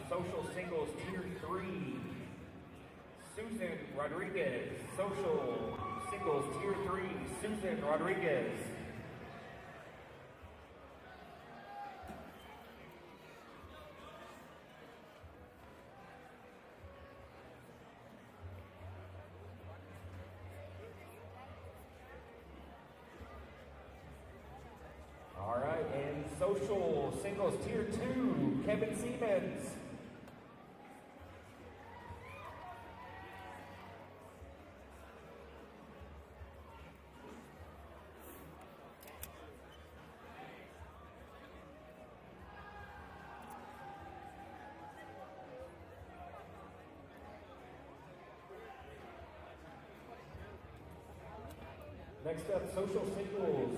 social singles tier 3, Susan Rodriguez. Social singles tier 3, Susan Rodriguez. All right, and social singles tier 2, Kevin Siemens. Next up, social singles,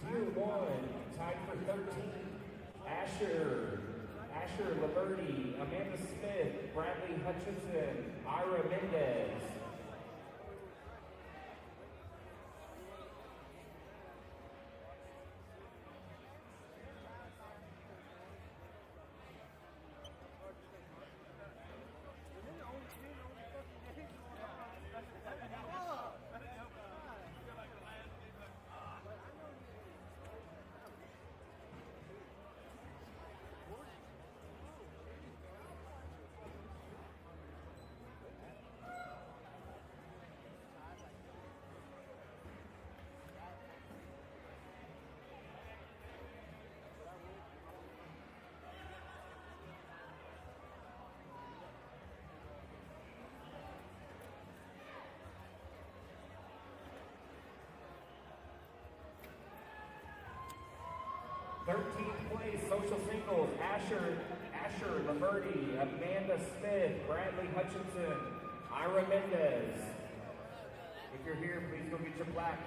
tier 1, tied for 13, Asher Liberty, Amanda Smith, Bradley Hutchinson, Ira Mendez. Thirteenth place, social singles, Asher Liberty, Amanda Smith, Bradley Hutchinson, Ira Mendez. If you're here, please go get your plaque.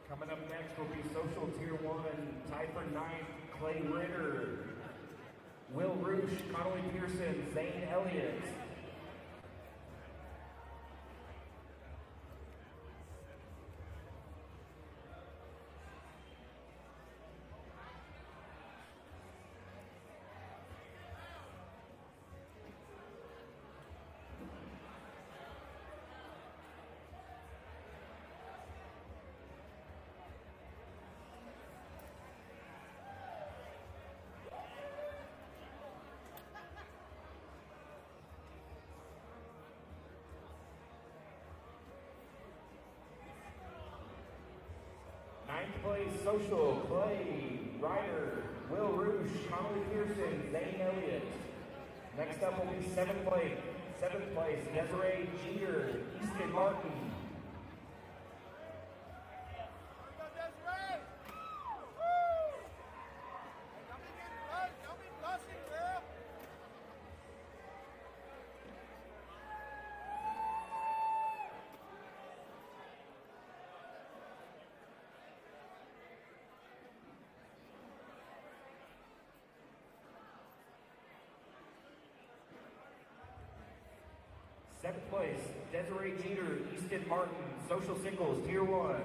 Coming up next will be social tier 1, tied for 9th, Clay Ritter, Will Roosh, Connolly Pearson, Zane Elliott. Ninth place, social, Clay Ryder, Will Roosh, Connolly Pearson, Zane Elliott. Next up will be seventh place, Desiree Jeter, Easton Martin. Seventh place, Desiree Jeter, Easton Martin, social singles, tier 1.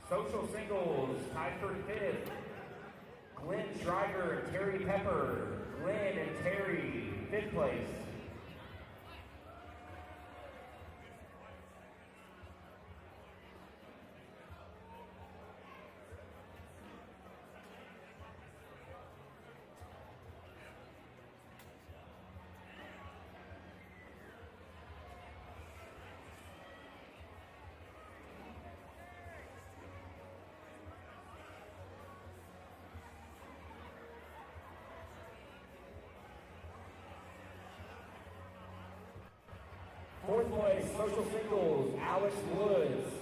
Social singles, tied for 5th, Glenn Schreiber and Terry Pepper. Glenn and Terry, 5th place. Fourth place, social singles, Alice Woods.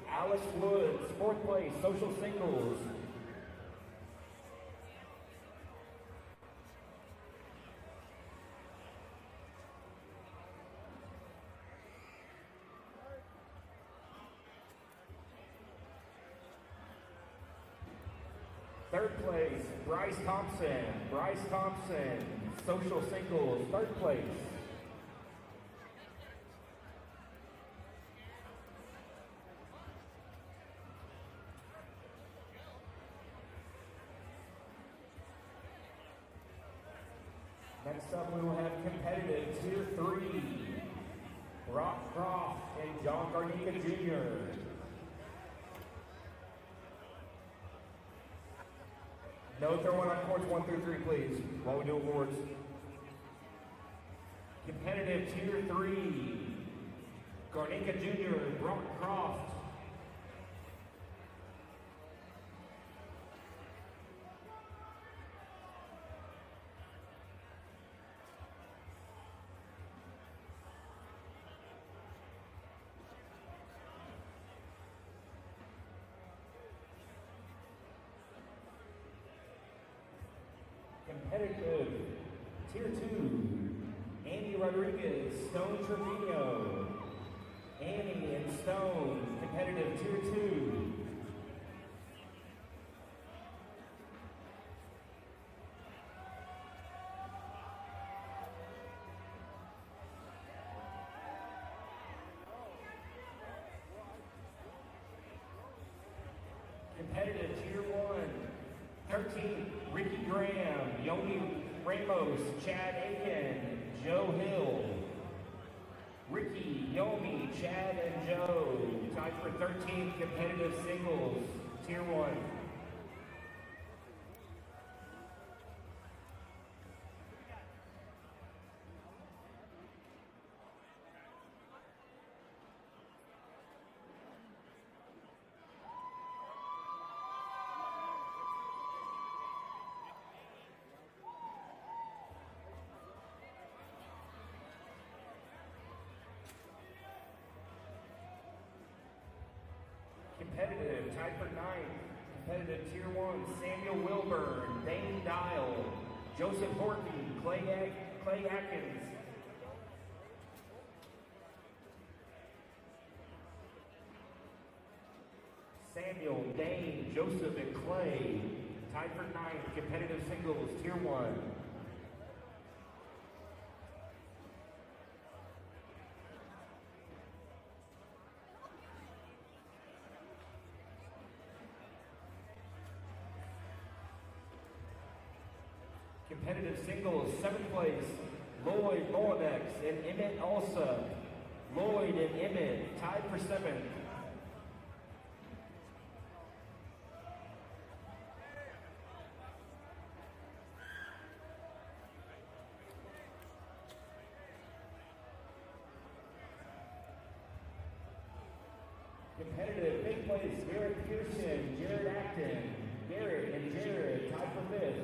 Alice Woods, 4th place, social singles. Third place, Bryce Thompson. Bryce Thompson, social singles, third place. Next up, we will have competitive Tier 3. Brock Croft and John Garnica Jr. No throwing on courts 1 through 3, please, while we do awards. Competitive Tier 3. Garnica Jr., Brock Croft. Competitive Tier 2, Annie Rodriguez, Stone Trevino. Annie and Stone, competitive Tier 2. Competitive Tier 1, 13, Ricky Graham, Yoni Ramos, Chad Aiken, Joe Hill. Ricky, Yomi, Chad, and Joe tied for 13th competitive singles, Tier 1. Competitive, tied for 9th. Competitive Tier 1, Samuel Wilburn, Dane Dial, Joseph Horton, Clay Atkins. Samuel, Dane, Joseph, and Clay, tied for 9th. Competitive singles, Tier 1. Competitive singles, 7th place, Lloyd Moedex and Emmett Alsa. Lloyd and Emmett tied for 7th. Competitive 5th place, Garrett Pearson, Jared Acton. Garrett and Jared tied for 5th.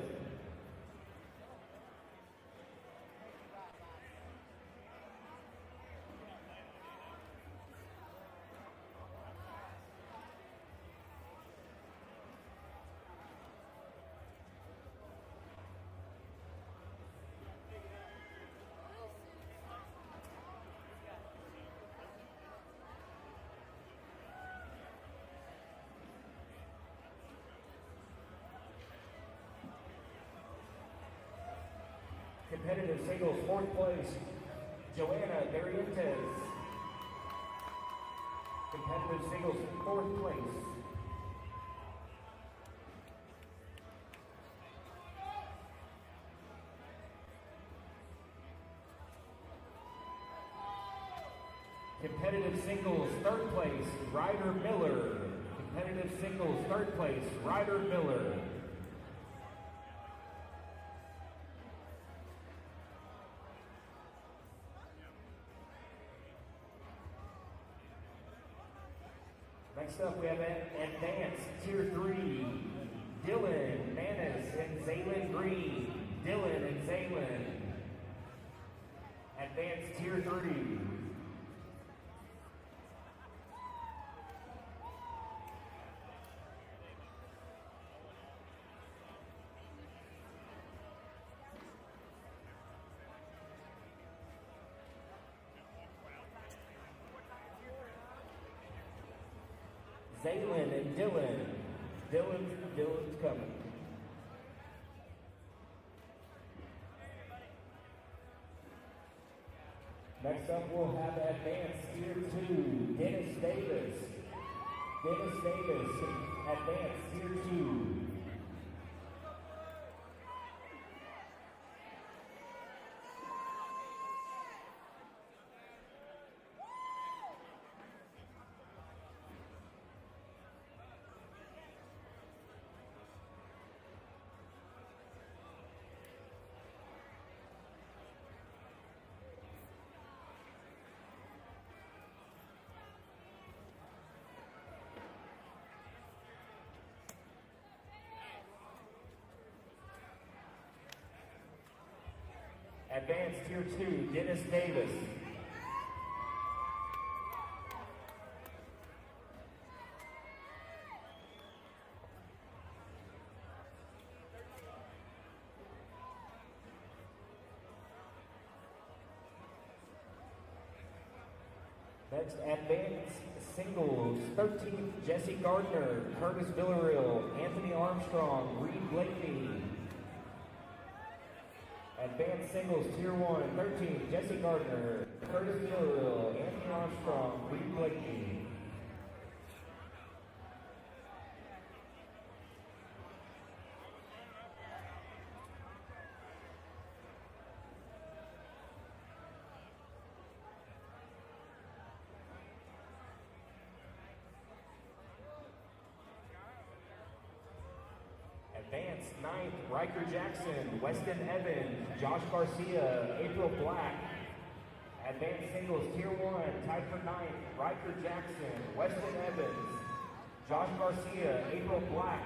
Competitive singles, 4th place, Joanna Barrientos. Competitive singles, 4th place. Competitive singles, 3rd place, Ryder Miller. Competitive singles, 3rd place, Ryder Miller. Next up, we have Advanced Tier 3, Dylan Manis and Zaylin Green. Dylan and Zaylin. Advanced Tier 3. Zaylin and Dylan. Dylan's coming. Next up, we'll have advanced tier 2, Dennis Davis. Dennis Davis, advanced tier 2. Advanced tier 2, Dennis Davis. Next, advanced singles, 13th, Jesse Gardner, Curtis Villarreal, Anthony Armstrong, Reed Blakeney. Advanced singles, tier 1, 13th, Jesse Gardner, Curtis Villarreal, Anthony Armstrong, Reed Blakeney. Advanced 9th, Riker Jackson, Weston Evans, Josh Garcia, April Black. Advanced singles, tier 1, tied for 9th, Riker Jackson, Weston Evans, Josh Garcia, April Black.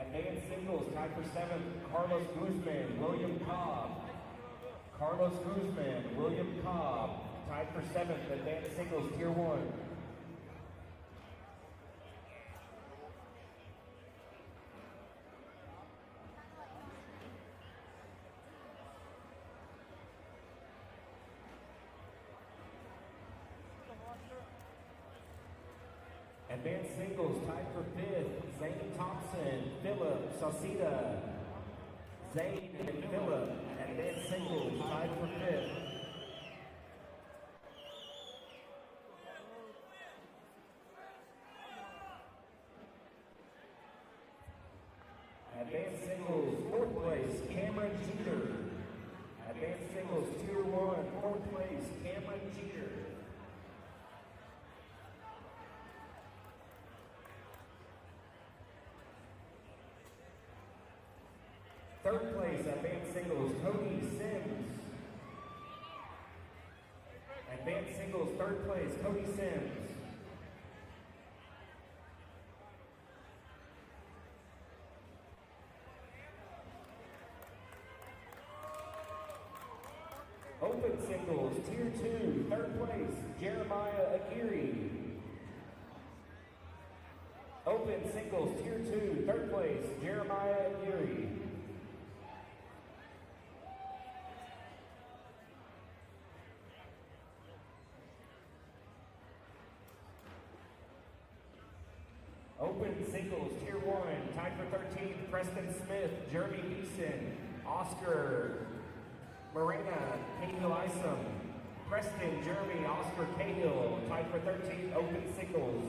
Advanced singles, tied for 7th, Carlos Guzman, William Cobb. Carlos Guzman, William Cobb, tied for 7th, advanced singles, tier 1. Advanced singles, tied for 5th, Zane Thompson, Phillip, Sauceda. Zane and Phillip, advanced singles, tied for 5th. Advanced singles, 4th place, Cameron Jeter. Advanced singles, tier 1, 4th place, Cameron Jeter. Third place, advanced singles, Cody Sims. Advanced singles, 3rd place, Cody Sims. Open singles, tier 2, 3rd place, Jeremiah Aguirre. Open singles, tier 2, 3rd place, Jeremiah Aguirre. Open singles, tier 1, tied for 13th, Preston Smith, Jeremy Beeson, Oscar Morena, Cahill Isom. Preston, Jeremy, Oscar Cahill, tied for 13th, open singles.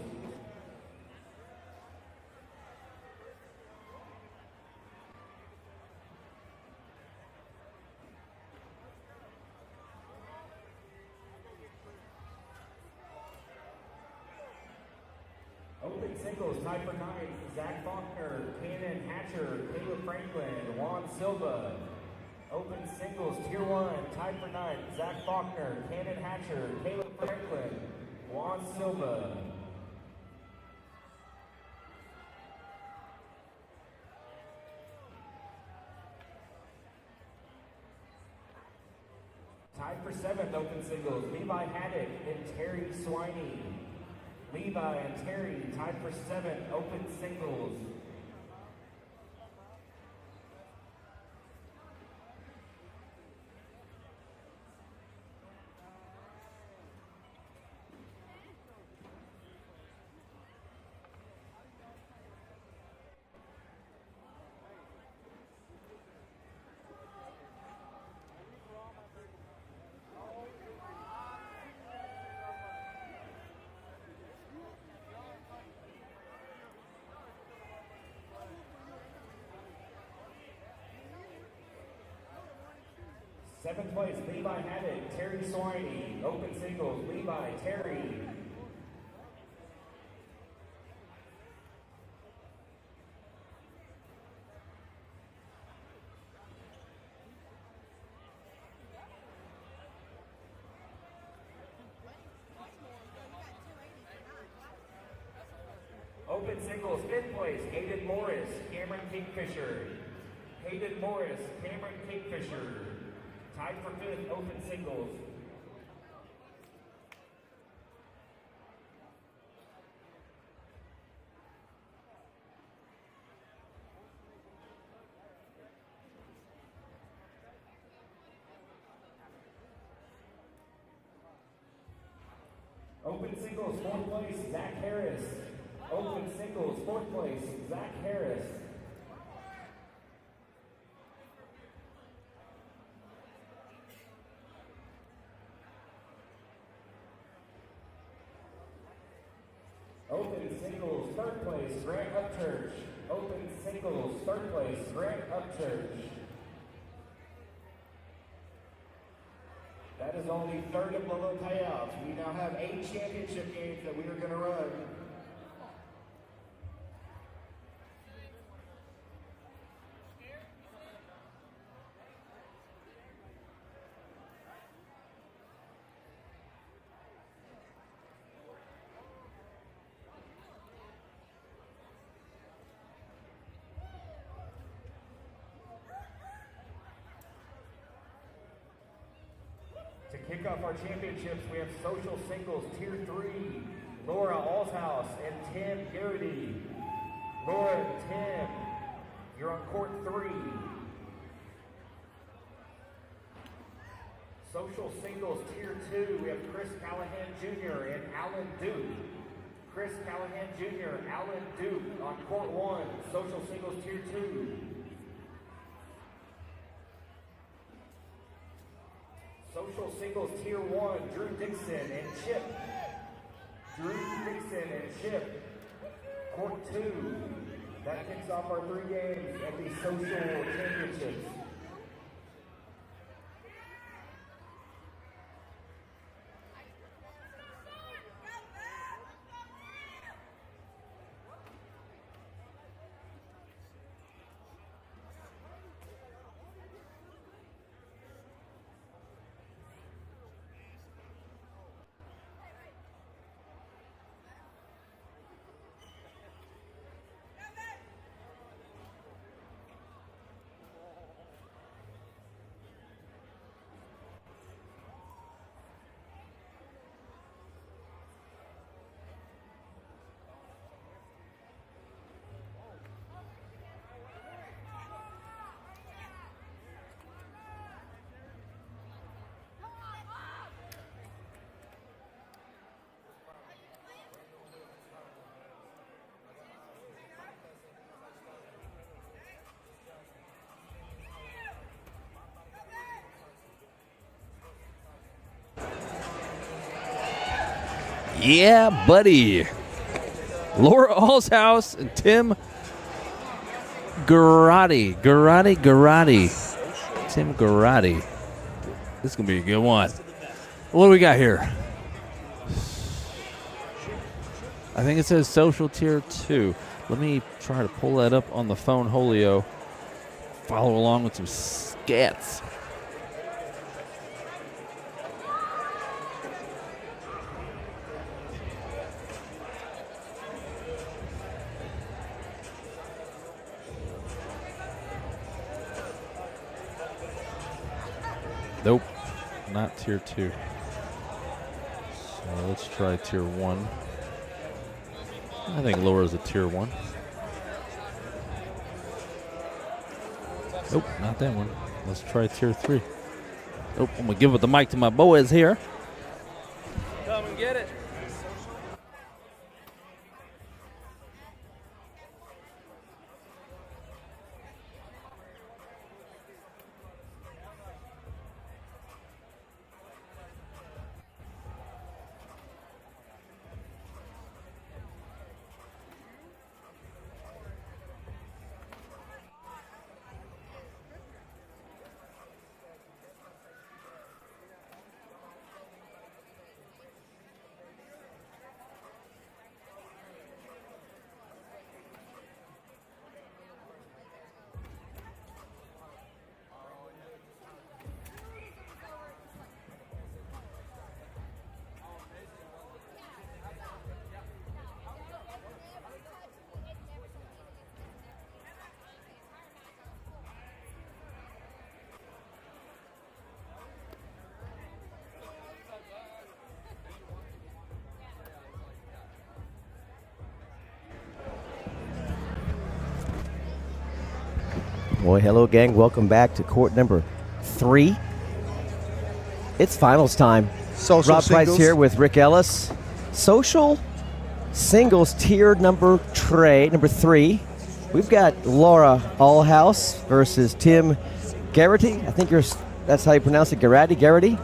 Open singles, tied for 9th, Zach Faulkner, Cannon Hatcher, Caleb Franklin, Juan Silva. Open singles, tier 1, tied for 9th, Zach Faulkner, Cannon Hatcher, Caleb Franklin, Juan Silva. Tied for 7th, open singles, Levi Haddock and Terry Swiney. Levi and Terry tied for 7th, open singles. Seventh place, Levi Haddock, Terry Swiney. Open singles, Levi, Terry. Open singles, 5th place, Hayden Morris, Cameron Kingfisher. Hayden Morris, Cameron Kingfisher. Tied for 5th, open singles. Open singles, 4th place, Zach Harris. Open singles, 4th place, Zach Harris. Open singles, 3rd place, Grant Upchurch. Open singles, 3rd place, Grant Upchurch. That is only 3rd of the low payouts. We now have 8 championship games that we are going to run. To kick off our championships, we have social singles, tier 3, Laura Alshouse and Tim Garrity. Laura and Tim, you're on court 3. Social singles, tier 2, we have Chris Callahan Jr. and Alan Duke. Chris Callahan Jr., Alan Duke on court 1, social singles, tier 2. Social singles tier 1, Drew Dixon and Chip. Drew Dixon and Chip. Court 2. That kicks off our 3 games at the social championships. Yeah, buddy. Laura Alshouse and Tim Garrity. Tim Garrity. This is going to be a good one. What do we got here? I think it says social tier 2. Let me try to pull that up on the phone, Holio. follow along with some scats. Nope, not tier 2. So let's try tier 1. I think Laura's a tier 1. Nope, not that one. Let's try tier 3. Nope, I'm going to give the mic to my boys here. Come and get it. Well, hello, gang. Welcome back to court number 3. It's finals time. Social Rob singles. Price here with Rick Ellis. Social singles tier number 3. We've got Laura Allhouse versus Tim Garrity. I think that's how you pronounce it, Garrity?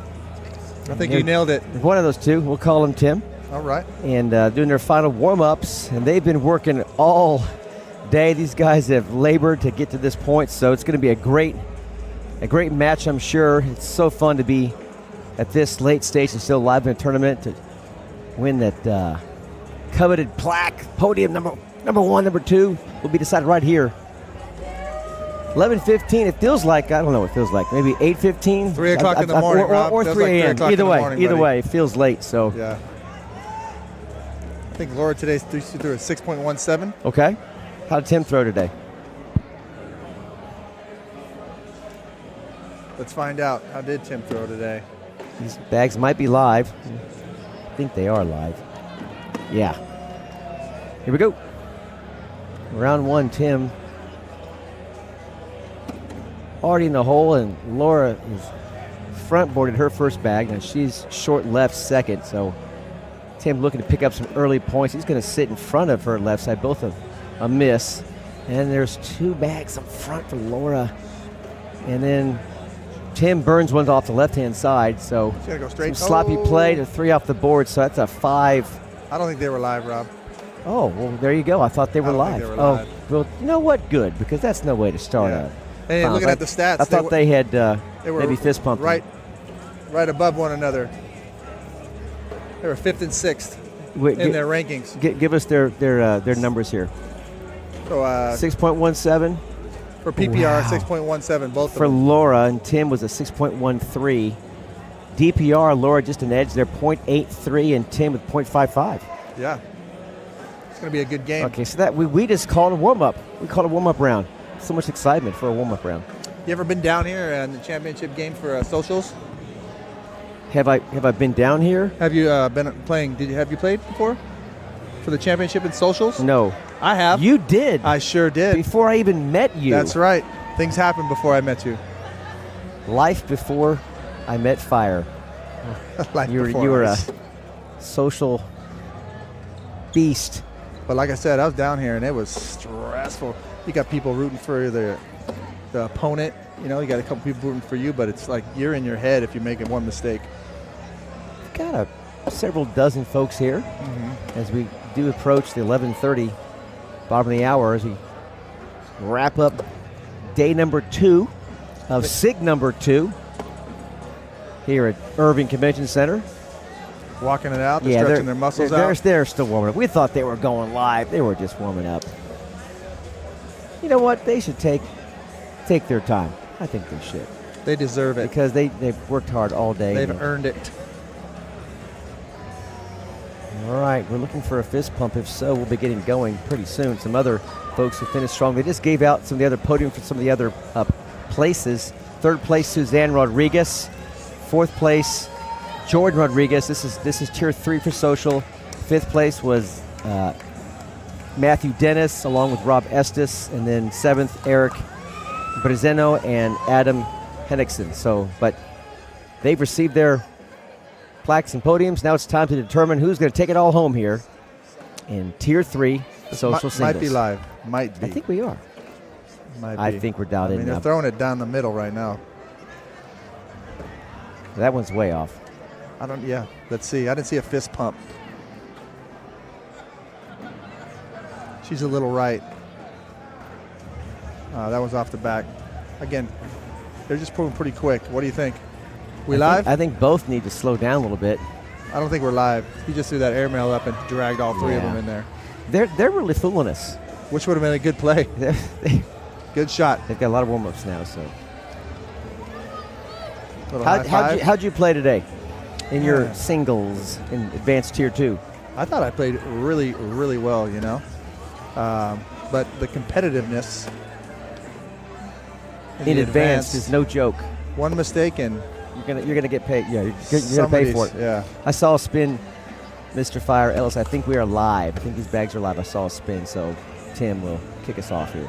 I think you nailed it. One of those two. We'll call him Tim. All right. And doing their final warm-ups, and they've been working all day. These guys have labored to get to this point, so it's going to be a great match, I'm sure. It's so fun to be at this late stage and still live in a tournament to win that coveted plaque. Podium number 1, number 2 will be decided right here. 11:15. It feels like, I don't know what it feels like. Maybe 8:15. 3 o'clock in the morning, or Rob. 3 Feels like 3 a.m. o'clock in Either the way, morning, either buddy. way, it feels late. So Yeah. I think Laura today threw a 6.17. okay. How did Tim throw today? Let's find out. How did Tim throw today? These bags might be live. I think they are live. Yeah. Here we go. Round 1, Tim already in the hole, and Laura is front boarded her first bag, and she's short left second. So Tim looking to pick up some early points. He's going to sit in front of her left side, both of a miss. And there's 2 bags up front for Laura. And then Tim burns one off the left-hand side, so She's gonna go straight. some sloppy play to 3 off the board, so that's a 5. I don't think they were live, Rob. Oh, well, there you go. I thought they were I don't live. think they were live. Oh, well, you know what? Good, because that's no way to start Yeah. out. Hey, looking at the stats, I thought they had they were maybe fist pumping. right above one another. They were 5th and 6th in their rankings. Give us their numbers here. So 6.17 for PPR, Wow. 6.17, both for of them. Laura, and Tim was a 6.13. DPR, Laura just an edge. They're 0.83, and Tim with 0.55. Yeah. It's going to be a good game. Okay, so that we just called a warm-up. We called a warm-up round. So much excitement for a warm-up round. You ever been down here in the championship game for socials? Have I been down here? Have you been playing? Have you played before for the championship in socials? No. I have. You did. I sure did. Before I even met you. That's right. Things happened before I met you. Life before I met fire. Life You before were a us. social beast. But like I said, I was down here and it was stressful. You got people rooting for the opponent. You know, you got a couple people rooting for you, but it's like you're in your head if you're making one mistake. We've got several dozen folks here as we do approach the 11:30 bottom of the hour as we wrap up day number 2 of SIG number 2 here at Irving Convention Center. Walking it out, they're stretching their muscles out. They're still warming up. We thought they were going live. They were just warming up. You know what? They should take take their time. I think they should. They deserve it. Because they've worked hard all day. They've earned it. All right, we're looking for a fist pump. If so, we'll be getting going pretty soon. Some other folks who finished strong. They just gave out some of the other podium for some of the other places. Third place, Suzanne Rodriguez. Fourth place, Jordan Rodriguez. This is tier 3 for social. Fifth place was Matthew Dennis along with Rob Estes. And then 7th, Eric Brezeno and Adam Henriksen. So, but they've received their plaques and podiums. Now it's time to determine who's going to take it all home here in tier 3 social singles. Might be live. Might be. I think we are. Might be. I think we're dialed in. They're throwing it down the middle right now. That one's way off. Yeah, let's see. I didn't see a fist pump. She's a little right. That was off the back. Again, they're just pulling pretty quick. What do you think? We live? I think both need to slow down a little bit. I don't think we're live. He just threw that airmail up and dragged all 3 of them in there. They're really fooling us. Which would have been a good play. Good shot. They've got a lot of warm-ups now. So, how'd you play today in your singles in advanced tier 2? I thought I played really, really well. But the competitiveness in advanced is no joke. One mistake and you're gonna get paid. Yeah, you're gonna pay for it. Yeah. I saw a spin, Mr. Fire Ellis. I think we are live. I think these bags are live. I saw a spin, so Tim will kick us off here.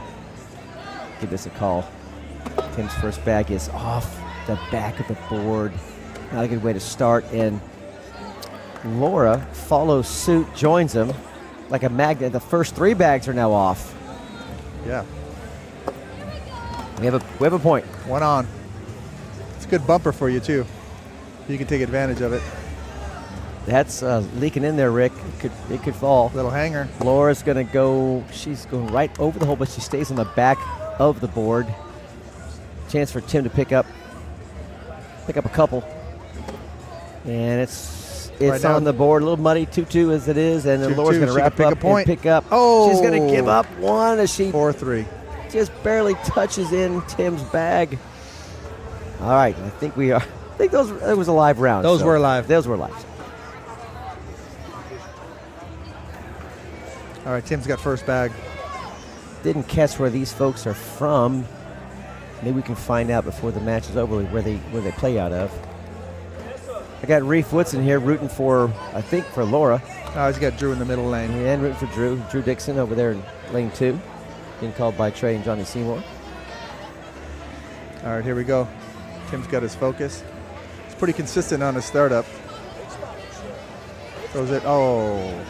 Give this a call. Tim's first bag is off the back of the board. Not a good way to start. And Laura follows suit, joins him like a magnet. The first 3 bags are now off. Yeah. We have a point. One on. It's a good bumper for you too. You can take advantage of it. That's leaking in there, Rick. It could fall. Little hanger. Laura's gonna go. She's going right over the hole, but she stays on the back of the board. Chance for Tim to pick up a couple, and it's right on the board. A little muddy, 2-2 as it is, and then Laura's gonna wrap up and pick up. Oh, she's gonna give up one as she 4-3. Just barely touches in Tim's bag. All right, I think we are. I think it was a live round. Those were live. Those were live. All right, Tim's got first bag. Didn't catch where these folks are from. Maybe we can find out before the match is over where they play out of. I got Reef Woodson here rooting for Laura. Oh, he's got Drew in the middle lane. And rooting for Drew Dixon over there in lane 2. Being called by Trey and Johnny Seymour. All right, here we go. Tim's got his focus. He's pretty consistent on his startup. Throws it. Oh.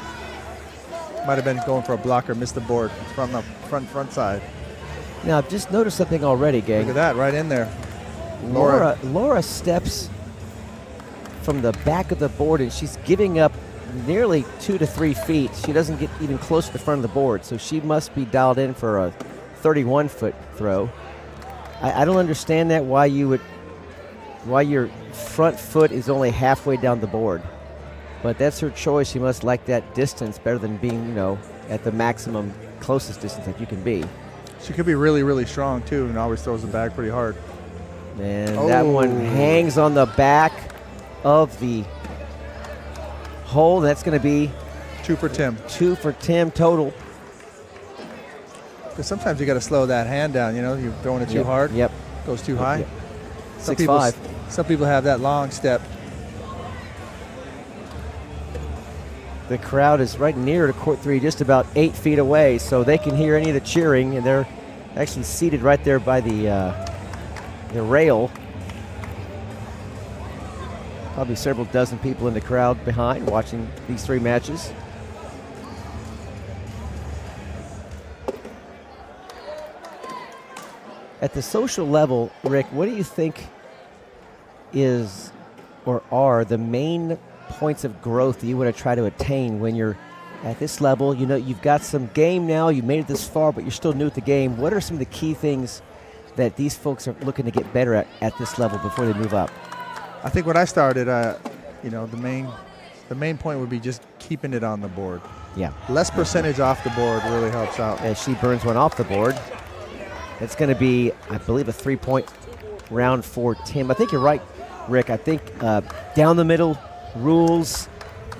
Might have been going for a blocker, missed the board from the front side. Now, I've just noticed something already, gang. Look at that, right in there. Laura steps from the back of the board, and she's giving up nearly 2 to 3 feet. She doesn't get even close to the front of the board, so she must be dialed in for a 31-foot throw. I don't understand that, why your front foot is only halfway down the board. But that's her choice. She must like that distance better than being, at the maximum closest distance that you can be. She could be really, really strong, too, and always throws the bag pretty hard. And that one hangs on the back of the hole. That's going to be 2 for Tim. 2 for Tim total. Because sometimes you got to slow that hand down. You're throwing it too hard. Yep. Goes too high. Yep. Some people have that long step. The crowd is right near to court 3, just about 8 feet away, so they can hear any of the cheering, and they're actually seated right there by the rail. Probably several dozen people in the crowd behind watching these 3 matches. At the social level, Rick, what do you think is or are the main points of growth that you want to try to attain when you're at this level? You've got some game now, you made it this far, but you're still new at the game. What are some of the key things that these folks are looking to get better at this level before they move up? I think when I started, the main point would be just keeping it on the board. Yeah. Less percentage off the board really helps out. As she burns one off the board. It's going to be, I believe, a 3-point round for Tim. I think you're right, Rick. I think down the middle rules.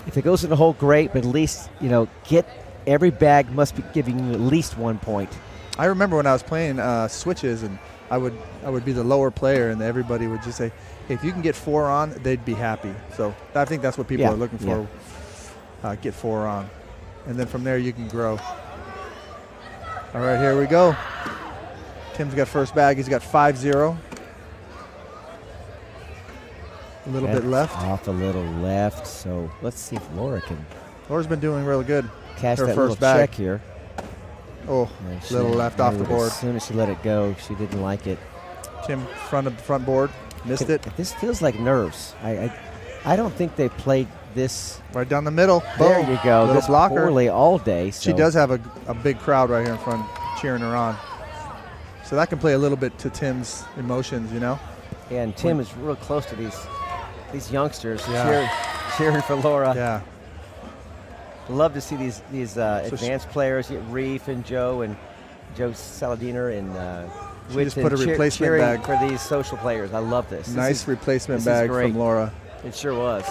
If it goes in the hole, great, but at least, get every bag must be giving you at least 1 point. I remember when I was playing switches, and I would be the lower player, and everybody would just say, hey, if you can get 4 on, they'd be happy. So I think that's what people are looking for. Get 4 on. And then from there you can grow. All right, here we go. Tim's got first bag. He's got 5-0. A little bit left. Off a little left. So let's see if Laura can. Laura's been doing really good. Cash her that first little bag. check here. Oh, little left off the board. As soon as she let it go, she didn't like it. Tim, front board, missed it. This feels like nerves. I don't think they played this. Right down the middle. There Boom. you go. Little This blocker. poorly all day. So. She does have a big crowd right here in front cheering her on. So that can play a little bit to Tim's emotions, And Tim is real close to these youngsters cheering for Laura. Yeah. Love to see these advanced players, Reef and Joe Saladiner and she just put a replacement bag for these social players. I love this. Nice replacement bag from Laura. It sure was.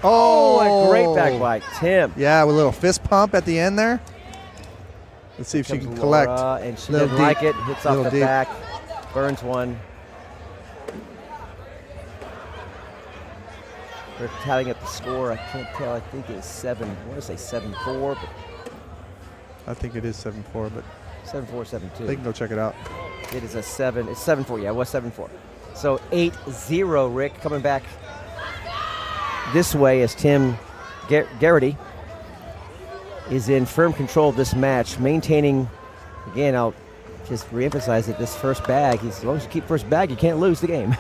Oh, a great back bite, Tim. Yeah, with a little fist pump at the end there. Let's see if she can collect. And she doesn't like it. Hits off the back. Burns one. We're tallying up the score. I can't tell. I think it's 7. I want to say 7-4, but I think it is 7-4, but 7-4, 7-2. They can go check it out. It is a 7. It's 7-4. Yeah, it was 7-4. So 8-0. Rick coming back this way as Tim Garrity is in firm control of this match, maintaining. Again, I'll just reemphasize that this first bag. As long as you keep first bag, you can't lose the game.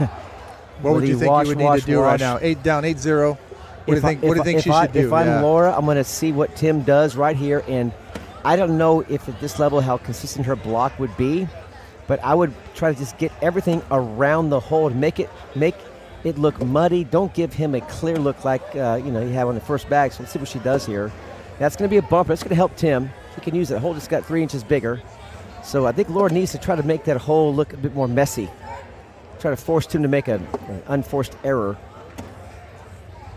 What would you think you would need to do right now? 8-0. What do you think she should do? If I'm Laura, I'm going to see what Tim does right here, and I don't know if at this level how consistent her block would be, but I would try to just get everything around the hole to make it look muddy. Don't give him a clear look like you have on the first bag. So let's see what she does here. That's going to be a bumper. That's going to help Tim. He can use that hole. Just got 3 inches bigger. So I think Laura needs to try to make that hole look a bit more messy. Try to force Tim to make an unforced error.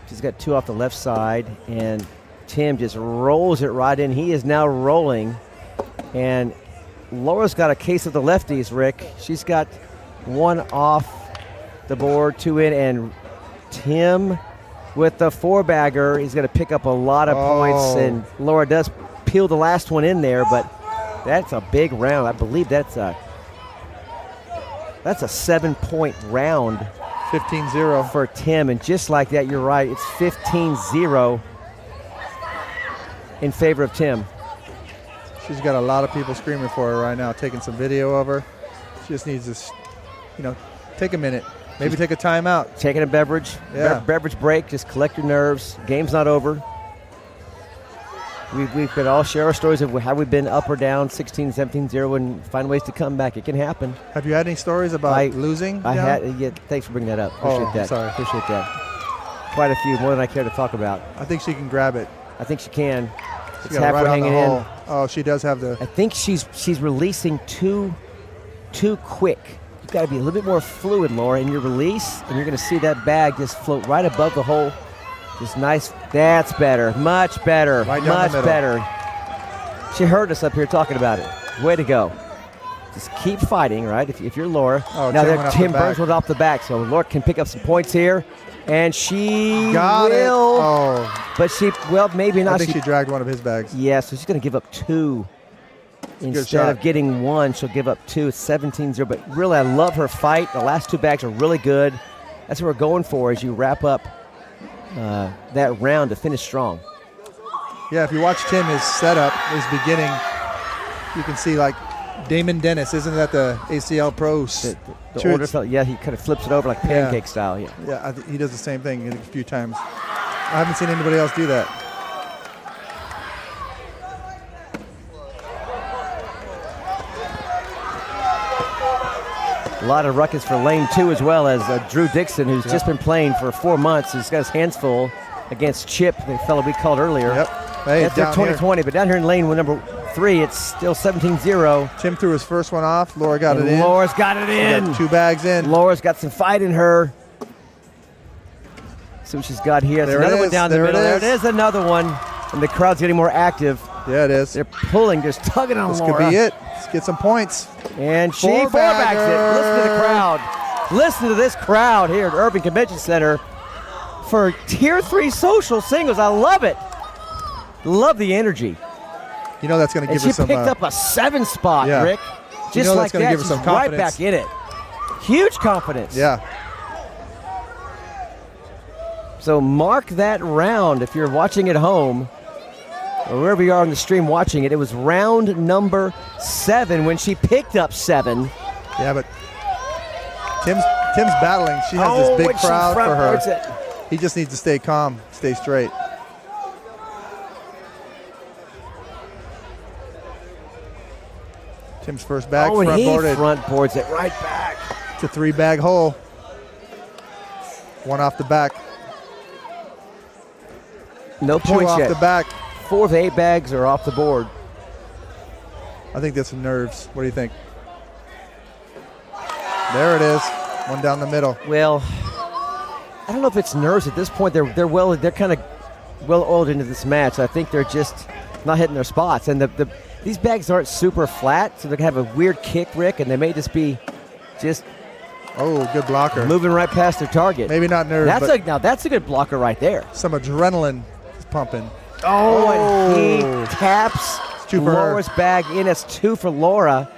She's got 2 off the left side, and Tim just rolls it right in. He is now rolling, and Laura's got a case of the lefties, Rick. She's got 1 off the board, 2 in, and Tim with the 4-bagger. He's going to pick up a lot of points, and Laura does peel the last one in there, but that's a big round. I believe that's a 7-point round. 15-0 for Tim, and just like that, you're right, it's 15-0 in favor of Tim. She's got a lot of people screaming for her right now, taking some video of her. She just needs to, take a minute, maybe take a timeout. Taking a beverage, beverage break, just collect your nerves. Game's not over. We could all share our stories of how we've been up or down, 16, 17-0, and find ways to come back. It can happen. Have you had any stories about losing? I had. Yeah, thanks for bringing that up. Appreciate that. Sorry. Appreciate that. Quite a few, more than I care to talk about. I think she can grab it. I think she can. It's halfway hanging in. Oh, she does have the. I think she's releasing too quick. You've got to be a little bit more fluid, Laura, in your release, and you're going to see that bag just float right above the hole. Just nice. That's better. Much better. Right down the middle. Much better. She heard us up here talking about it. Way to go. Just keep fighting, right? If you're Laura. Now Tim Burns went off the back, so Laura can pick up some points here. And she got it. But maybe not. I think she dragged one of his bags. Yeah, so she's going to give up 2. Instead of getting 1, she'll give up 2. It's 17-0. But really, I love her fight. The last 2 bags are really good. That's what we're going for as you wrap up that round to finish strong. Yeah, if you watch Tim, his setup, his beginning, you can see like Damon Dennis, isn't that the ACL pros? The order, yeah, he kind of flips it over like pancake style. Yeah, yeah, he does the same thing a few times. I haven't seen anybody else do that. A lot of ruckus for lane 2 as well as Drew Dixon, who's just been playing for 4 months. He's got his hands full against Chip, the fellow we called earlier. Yep. Hey, that's their 2020, but down here in lane number 3. It's still 17-0. Tim threw his first one off. Laura got it in. Laura's got it in. Got 2 bags in. Laura's got some fight in her. See what she's got here. That's another one down the middle. There it is, another one. And the crowd's getting more active. Yeah, it is. They're pulling, just tugging on Laura. This could be it. Let's get some points. And she four-bags it. Listen to the crowd. Listen to this crowd here at Irving Convention Center for Tier 3 social singles. I love it. Love the energy. You know that's going to give her some... And she picked up a 7 spot, yeah. Rick. Just you know like that's that, give her she's some right confidence. back in it. Huge confidence. Yeah. So mark that round if you're watching at home or wherever you are on the stream watching it. It was round number 7 when she picked up 7. Yeah, but Tim's battling. She has this big crowd for her. He just needs to stay calm, stay straight. Tim's first bag, and he front-boarded. front boards it right back. It's a 3-bag hole. 1 off the back. No 2 points off yet. the back. 4 of the 8 bags are off the board. I think that's some nerves. What do you think? There it is. 1 down the middle. Well, I don't know if it's nerves at this point. They're kind of well oiled into this match. I think they're just not hitting their spots, and these bags aren't super flat, so they're gonna have a weird kick, Rick, and they may just be Oh, good blocker. moving right past their target. Maybe not nerves. Now that's a good blocker right there. Some adrenaline is pumping. And he taps Laura's bag in. It's 2 for Laura.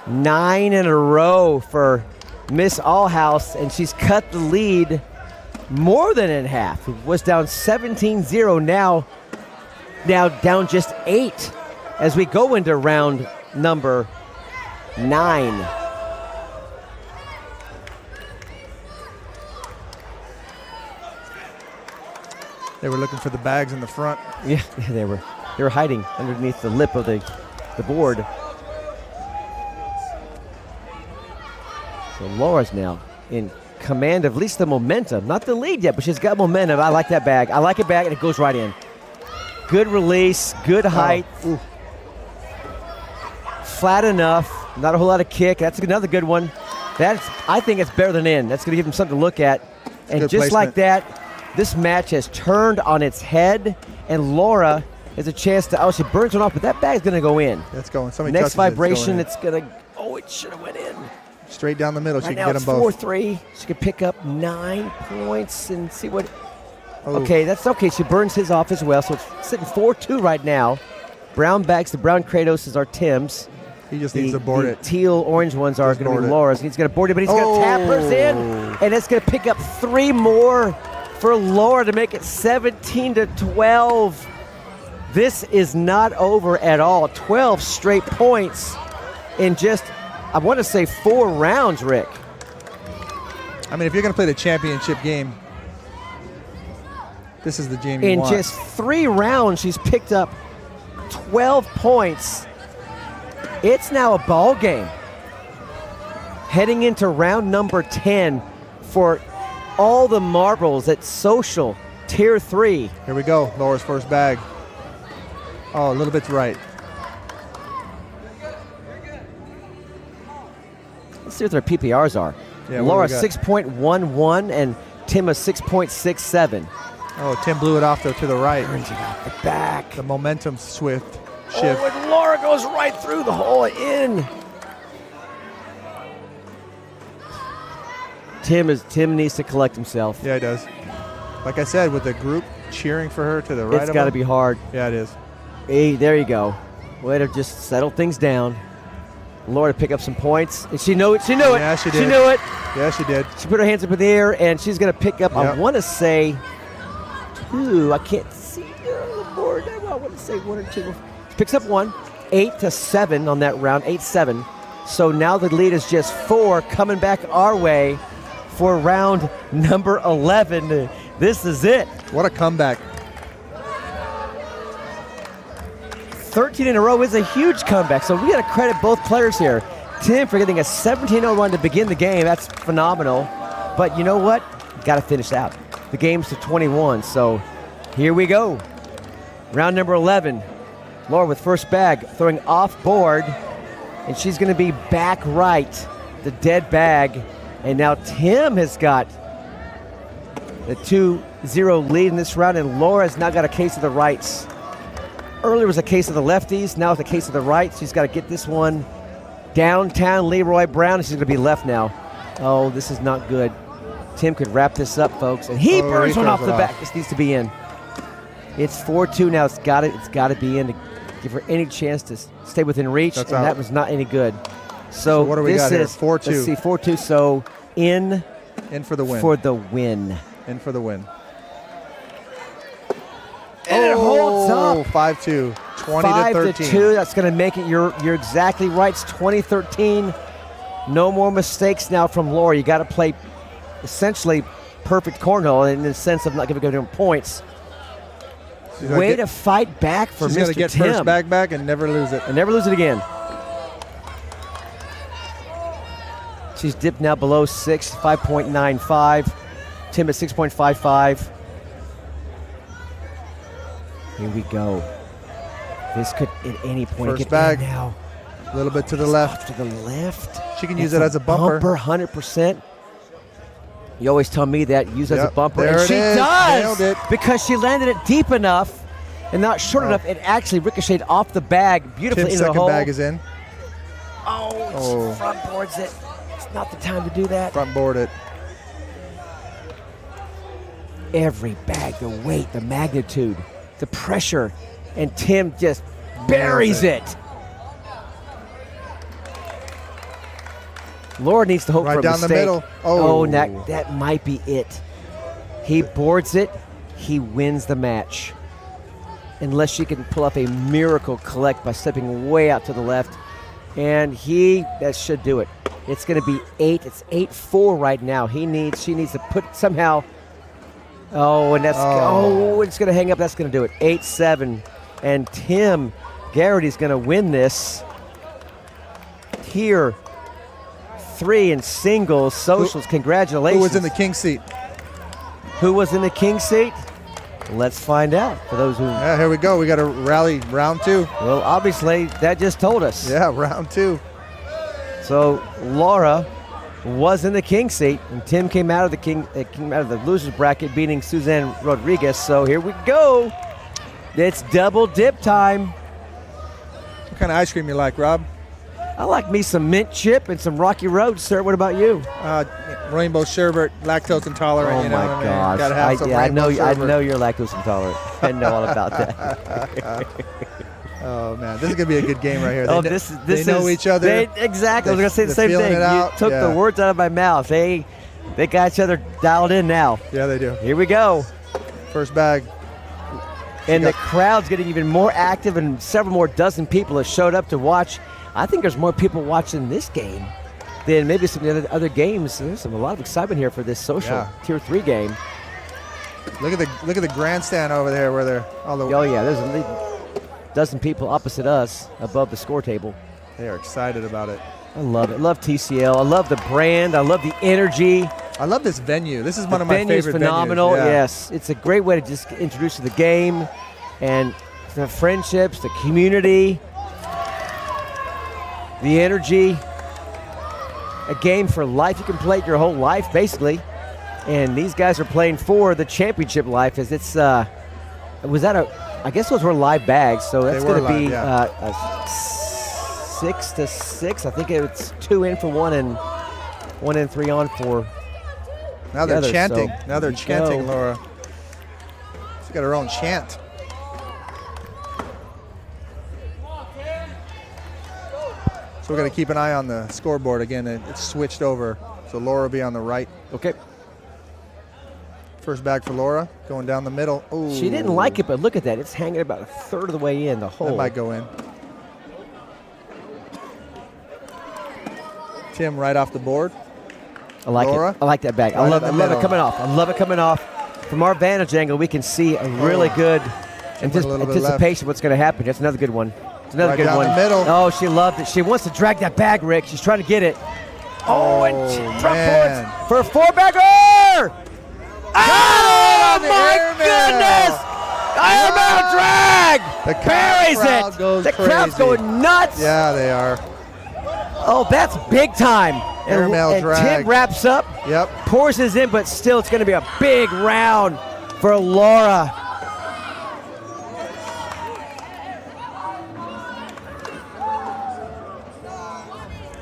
9 in a row for Miss Allhouse, and she's cut the lead more than in half. It was down 17-0, now down just 8 as we go into round number 9. They were looking for the bags in the front. Yeah, they were hiding underneath the lip of the board. So Laura's now in command of at least the momentum. Not the lead yet, but she's got momentum. I like that bag. I like it back, and it goes right in. Good release, good height. Flat enough, not a whole lot of kick. That's another good one. I think it's better than in. That's going to give them something to look at. And just placement. like that, this match has turned on its head, and Laura has a chance to, she burns one off, but that bag's going to go in. That's going. Next vibration, it's going to, it should have went in. Straight down the middle. She Right can now get them both. 4-3. She could pick up 9 points and see what. Okay, that's okay. She burns his off as well, so it's sitting 4-2 right now. Brown bags, the brown Kratos are Tim's. He just needs to board it. Teal orange ones are going to be Laura's. He's going to board it, but he's going to tap hers in, and it's going to pick up 3 more for Laura to make it 17-12. This is not over at all. 12 straight points in just, I want to say, 4 rounds, Rick. I mean, if you're going to play the championship game, this is the game you want. In just 3 rounds, she's picked up 12 points. It's now a ball game. Heading into round number 10 for all the marbles at Social Tier 3. Here we go. Laura's first bag. Oh, a little bit to right. Let's see what their PPRs are. Yeah, Laura 6.11 and Tim a 6.67. Oh, Tim blew it off though to the right. Turns it off the back. The momentum shift. And Laura goes right through the hole in. Tim needs to collect himself. Yeah, he does. Like I said, with the group cheering for her to the right. It's got to be hard. Yeah, it is. Hey, there you go. Way to just settle things down. Laura to pick up some points. And she knew it. Yeah, she did. She knew it. Yeah, she did. She put her hands up in the air, and she's going to pick up, I want to say, 2. I can't see on the board. I want to say 1 or 2. She picks up 1. 8-7 on that round. 8-7. So now the lead is just 4 coming back our way for round number 11. This is it. What a comeback. 13 in a row is a huge comeback, so we got to credit both players here. Tim for getting a 17-0 run to begin the game. That's phenomenal. But you know what? Got to finish out. The game's to 21, so here we go. Round number 11. Laura with first bag, throwing off board, and she's going to be back right, the dead bag. And now Tim has got the 2-0 lead in this round, and Laura's now got a case of the rights. Earlier was a case of the lefties, now it's a case of the rights. She's got to get this one downtown Leroy Brown. She's going to be left now. Oh, this is not good. Tim could wrap this up, folks, and he burns one off the back. This needs to be in. It's 4-2 now. It's got to be in to give her any chance to stay within reach, and that was not any good. So what do we got here? 4-2. Let's see, 4-2. So in for the win. In for the win. And it holds up. 5-2. 20-13. 5-2. That's going to make it. You're exactly right. It's 2013. No more mistakes now from Laura. You got to play essentially perfect cornhole in the sense of not giving them points. Way to fight back for Mr. Tim. She's going to get first bag back and never lose it. And never lose it again. She's dipped now below 6, 5.95. Tim at 6.55. Here we go. This could at any point first get bag. now. A little bit to the left. To the left. She can use it as a bumper. 100%. You always tell me that. Use it as a bumper. There and she is. does. Nailed it. Because she landed it deep enough and not short enough. It actually ricocheted off the bag beautifully Tim's into the hole. second bag is in. Oh, she front boards it. It's not the time to do that. Front board it. Every bag, the weight, the magnitude, the pressure, and Tim just buries it. Laura needs to hope for a down mistake. the middle. That might be it. He boards it. He wins the match. Unless she can pull off a miracle collect by stepping way out to the left. And that should do it. It's going to be 8. It's 8-4 right now. She needs to put somehow. It's going to hang up. That's going to do it. 8-7. And Tim Garrity's going to win this. Tier 3 in singles, socials. Congratulations. Who was in the king seat? Who was in the king seat? Let's find out. For those who. Yeah, here we go. We got a rally round 2. Well, obviously, that just told us. Yeah, round 2. So Laura was in the king seat, and Tim came out of the losers bracket, beating Suzanne Rodriguez. So here we go. It's double dip time. What kind of ice cream you like, Rob? I like me some mint chip and some Rocky Road, sir. What about you? Rainbow sherbet, lactose intolerant. Oh, you know my what gosh. Gotta have some I know sherbet. you're lactose intolerant. I know all about that. Oh, man. This is going to be a good game right here. They know each other. Exactly. I was going to say the same thing. You took the words out of my mouth. They got each other dialed in now. Yeah, they do. Here we go. First bag. And the crowd's getting even more active, and several more dozen people have showed up to watch. I think there's more people watching this game than maybe some of the other games. There's a lot of excitement here for this social Tier 3 game. Look at the grandstand over there where they're all the. Oh yeah, there's a dozen people opposite us above the score table. They are excited about it. I love it. I love TCL. I love the brand. I love the energy. I love this venue. This is one of my favorite venues. The venue is phenomenal. Yes, it's a great way to just introduce you to the game and the friendships, the community. The energy, a game for life. You can play it your whole life, basically. And these guys are playing for the championship life. As it's, I guess those were live bags, so that's going to be a 6-6. I think it's 2 in for one and 1 and 3 on for. Now they're chanting. So now they're chanting, Laura. She's got her own chant. So we're going to keep an eye on the scoreboard. Again, it's switched over. So Laura will be on the right. Okay. First bag for Laura, going down the middle. Ooh. She didn't like it, but look at that. It's hanging about a third of the way in the hole. That might go in. Tim right off the board. I like Laura, it. I like that bag. Right I love it coming off. I love it coming off. From our vantage angle, we can see a really good anticipation of what's going to happen. That's another good one. It's another good one. The middle. Oh, she loved it. She wants to drag that bag, Rick. She's trying to get it. And she front boards for a 4-bagger! Oh, my goodness! Iron Man drag! The Buries crowd it! goes The crowd's crazy. going nuts! Yeah, they are. Oh, that's big time. And Airmail drag. Tim wraps up, Yep. pours his in, but still it's going to be a big round for Laura.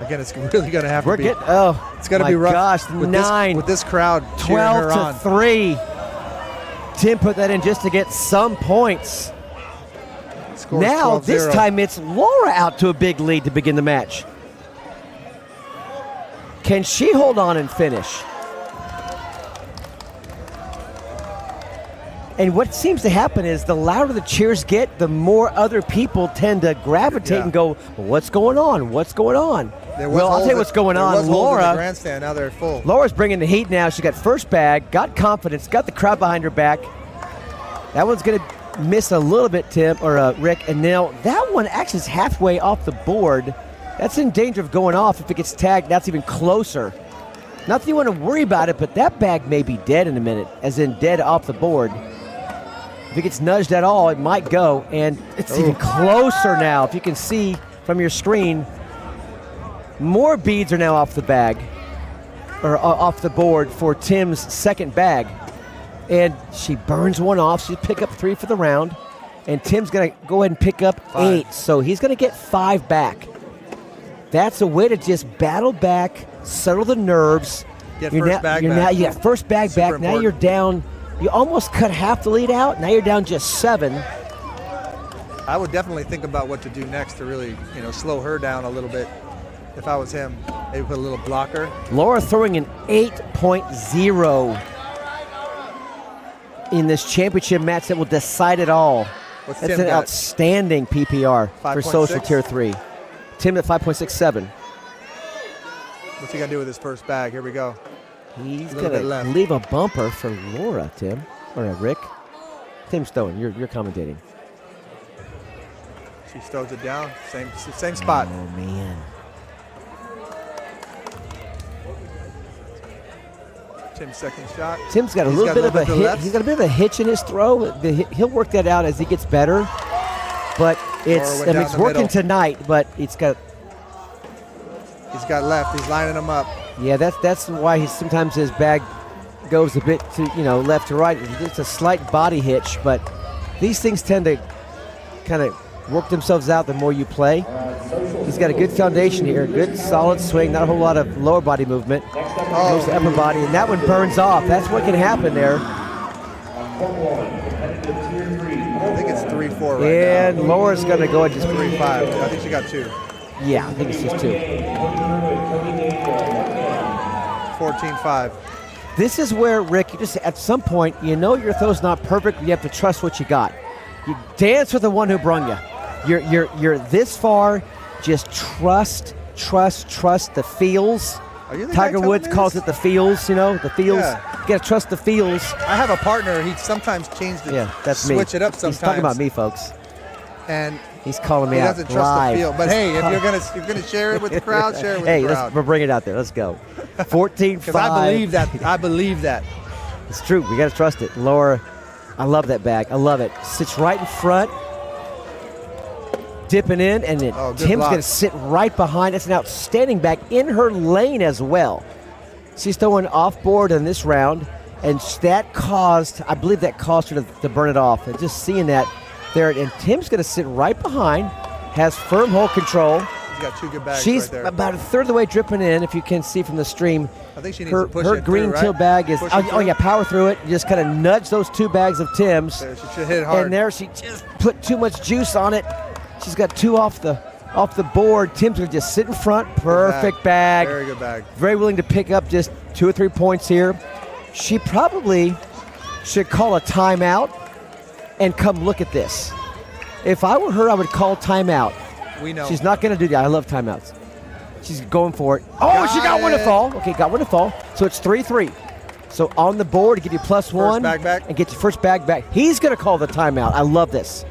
Again, it's really going to have to be. It's going to be rough. Gosh, with 9. With this crowd cheering her 12 on. to 3. Tim put that in just to get some points. Scores Now, 12-0. this time it's Laura out to a big lead to begin the match. Can she hold on and finish? And what seems to happen is the louder the cheers get, the more other people tend to gravitate and go, well, what's going on? What's going on? Well, I'll tell you what's going on. Laura, the grandstand, now they're full. Laura's bringing the heat now. She got first bag, got confidence, got the crowd behind her back. That one's going to miss a little bit, Tim, or Rick. And now that one actually is halfway off the board. That's in danger of going off. If it gets tagged, that's even closer. Not that you want to worry about it, but that bag may be dead in a minute, as in dead off the board. If it gets nudged at all, it might go, and it's even closer now. If you can see from your screen, more beads are now off the bag, or off the board for Tim's second bag. And she burns one off. She'll pick up 3 for the round, and Tim's going to go ahead and pick up 8. So he's going to get 5 back. That's a way to just battle back, settle the nerves. Get first bag back. You got first bag Super back. important. Now you're down. You almost cut half the lead out. Now you're down just 7. I would definitely think about what to do next to really, slow her down a little bit. If I was him, maybe put a little blocker. Laura throwing an 8.0 in this championship match that will decide it all. What's That's Tim an got? outstanding PPR for 5.6? Social Tier 3. Tim at 5.67. What's he going to do with his first bag? Here we go. He's A little going bit left. to leave a bumper for Laura, Tim. Or Rick. Tim Stone, you're commentating. She stows it down. Same spot. Oh, man. Tim's second shot. Tim's got a He's little bit of a to the hitch. left. He's got a bit of a hitch in his throw. He'll work that out as he gets better. But it's went down it's the working middle. tonight, but it's got. He's got left. He's lining them up. Yeah, that's why sometimes his bag goes a bit to left to right. It's a slight body hitch, but these things tend to kind of work themselves out the more you play. He's got a good foundation here, good solid swing, not a whole lot of lower body movement. Goes to upper body, and that one burns off. That's what can happen there. I think it's 3-4 right now. And Laura's going to go and just 3-5. I think she got 2. Yeah, I think it's just 2. 14-5. This is where, Rick, you just at some point, your throw's not perfect. You have to trust what you got. You dance with the one who brung you. You're this far. Just trust the feels. Are you the Tiger guy Woods telling me calls this? it the feels. The feels. Yeah. You got to trust the feels. I have a partner. He sometimes changes Yeah, that's me. switch it up sometimes. He's talking about me, folks. And He's calling me he out doesn't trust live. the field. But hey, if you're gonna share it with the crowd, share it with Hey, the crowd. let's bring it out there. Let's go. 14-5. Because I believe that. I believe that. It's true. We got to trust it. Laura, I love that bag. I love it. Sits right in front, dipping in, and then good Tim's block. going to sit right behind. It's an outstanding bag in her lane as well. She's throwing off board in this round, and I believe that caused her to burn it off. And just seeing that there, and Tim's going to sit right behind, has firm hole control. He's got 2 good bags She's right there. about a third of the way dripping in, if you can see from the stream. I think she needs Her, to push her it green through, right? teal bag is, Push it through? power through it. Just kind of nudge those 2 bags of Tim's. There, she should hit it hard. And there she just put too much juice on it. She's got 2 off the board. Tim's going to just sit in front. Perfect bag. Very good bag. Very willing to pick up just 2 or 3 points here. She probably should call a timeout and come look at this. If I were her, I would call timeout. We know. She's not going to do that. I love timeouts. She's going for it. Oh, she got one to fall. Okay, got one to fall. So it's 3-3. So on the board to give you +1 bag back. and get your first bag back. He's going to call the timeout. I love this.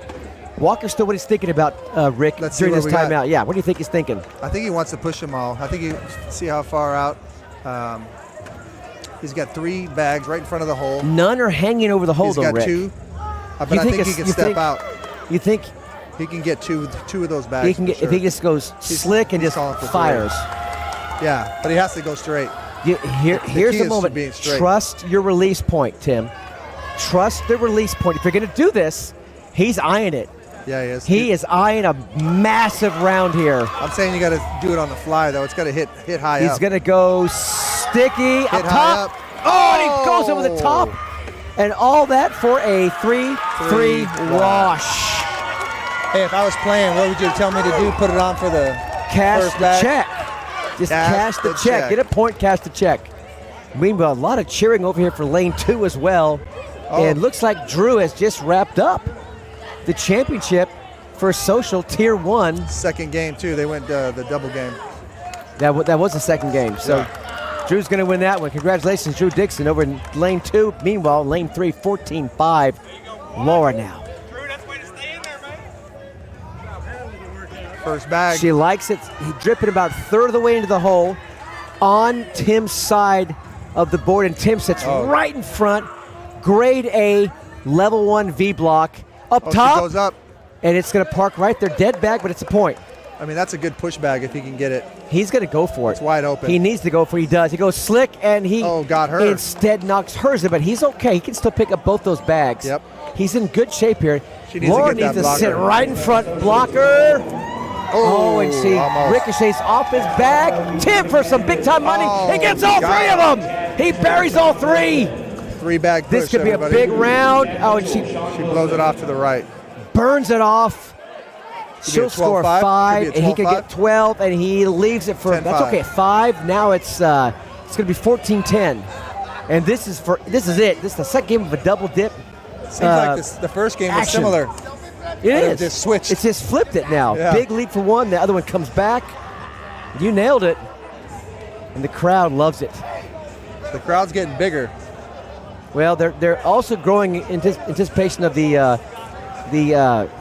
Walker's still what he's thinking about, Rick, Let's see during what this we got. timeout. Yeah, what do you think he's thinking? I think he wants to push them all. I think you see how far out. He's got 3 bags right in front of the hole. None are hanging over the hole, He's though, got Rick. 2. But I think he can step out. You think he can get two of those bags? He can get, if he just goes slick and just fires. Yeah, but he has to go straight. Here's the moment. Trust your release point, Tim. Trust the release point. If you're going to do this, he's eyeing it. Yeah, he is. He is eyeing a massive round here. I'm saying you got to do it on the fly, though. It's got to hit high up. He's going to go sticky up top. Oh, and he goes over the top. And all that for a 3-3 wash. Hey, if I was playing, what would you tell me to do? Put it on for the cash the check. Just cash the check. Get a point, cash the check. Meanwhile, a lot of cheering over here for lane 2 as well. And looks like Drew has just wrapped up the championship for social tier 1. Second game, too. They went the double game. That was the second game. So Drew's going to win that one. Congratulations, Drew Dixon over in lane 2. Meanwhile, lane 3, 14-5. Laura now. First bag. She likes it. He dripping about a third of the way into the hole on Tim's side of the board, and Tim sits right in front. Grade A, level 1 V block. Up top. She goes up. And it's going to park right there, dead bag, but it's a point. I mean, that's a good push bag if he can get it. He's going to go for it. It's wide open. He needs to go for it. He does. He goes slick, and he got her. Instead knocks hers in, but he's okay. He can still pick up both those bags. Yep. He's in good shape here. Laura needs to sit right in front. Blocker. And she ricochets off his bag. Tim for some big-time money. He gets all 3 of them. He buries all 3. 3-bag push. This could be a big round. Oh, and she blows it off to the right. Burns it off. She'll score 5, and he could get 12, and he leaves it for 10-5. That's okay. 5. Now it's going to be 14-10, and this is it. This is the second game of a double dip. Seems like the first game was similar. It is. Just switched. It's just flipped it now. Yeah. Big lead for one. The other one comes back. You nailed it, and the crowd loves it. The crowd's getting bigger. Well, they're also growing in anticipation of the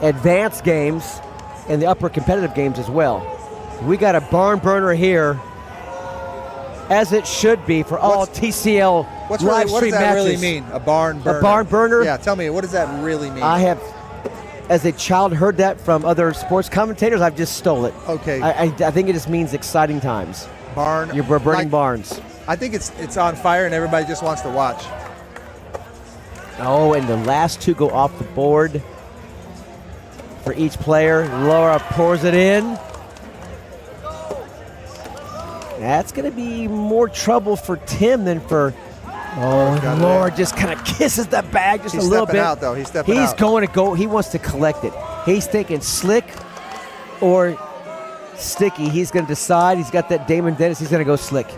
advanced games and the upper competitive games as well. We got a barn burner here, as it should be for all TCL live stream matches. What does that really mean, a barn burner? A barn burner? Yeah, tell me, what does that really mean? I have, as a child, heard that from other sports commentators. I've just stole it. Okay. I think it just means exciting times. We're burning barns. I think it's on fire and everybody just wants to watch. Oh, and the last 2 go off the board for each player. Laura pours it in. That's going to be more trouble for Tim than for... Laura just kind of kisses the bag just a little bit. He's stepping out, though. He's stepping out. He's going to go. He wants to collect it. He's thinking slick or sticky. He's going to decide. He's got that Damon Dennis. He's going to go slick.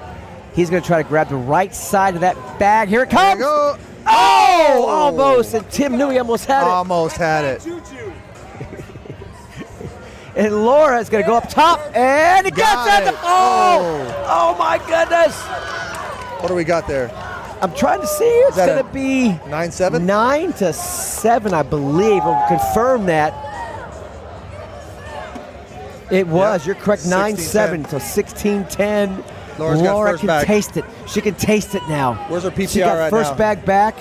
He's going to try to grab the right side of that bag. Here it comes. There you go. Oh, almost. And Tim knew he almost had it. Almost had it. And Laura is going to go up top, and he gets it. Oh, my goodness. What do we got there? I'm trying to see. It's going to be 9-7? 9-7, I believe. We'll confirm that. It was. You're correct. 9-7. So 16-10. Laura can taste it. She can taste it now. Where's her PPR She got first bag back,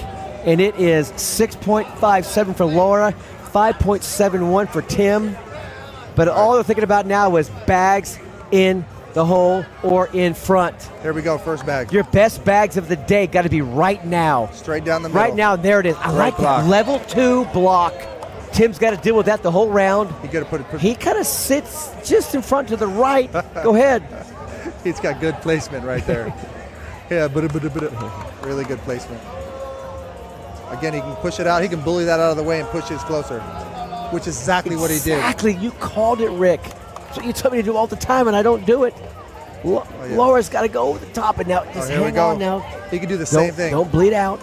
and it is 6.57 for Laura, 5.71 for Tim. But all they're thinking about now is bags in the hole or in front. Here we go, first bag. Your best bags of the day got to be right now. Straight down the middle. Right now, there it is. I like that. Level 2 block. Tim's got to deal with that the whole round. He kind of sits just in front to the right. Go ahead. He's got good placement right there. Yeah, really good placement. Again, he can push it out. He can bully that out of the way and push his closer, which is exactly what he did. Exactly. You called it, Rick. That's what you tell me to do all the time, and I don't do it. Laura's got to go over the top, and now just hang on now. He can do the same thing. Don't bleed out.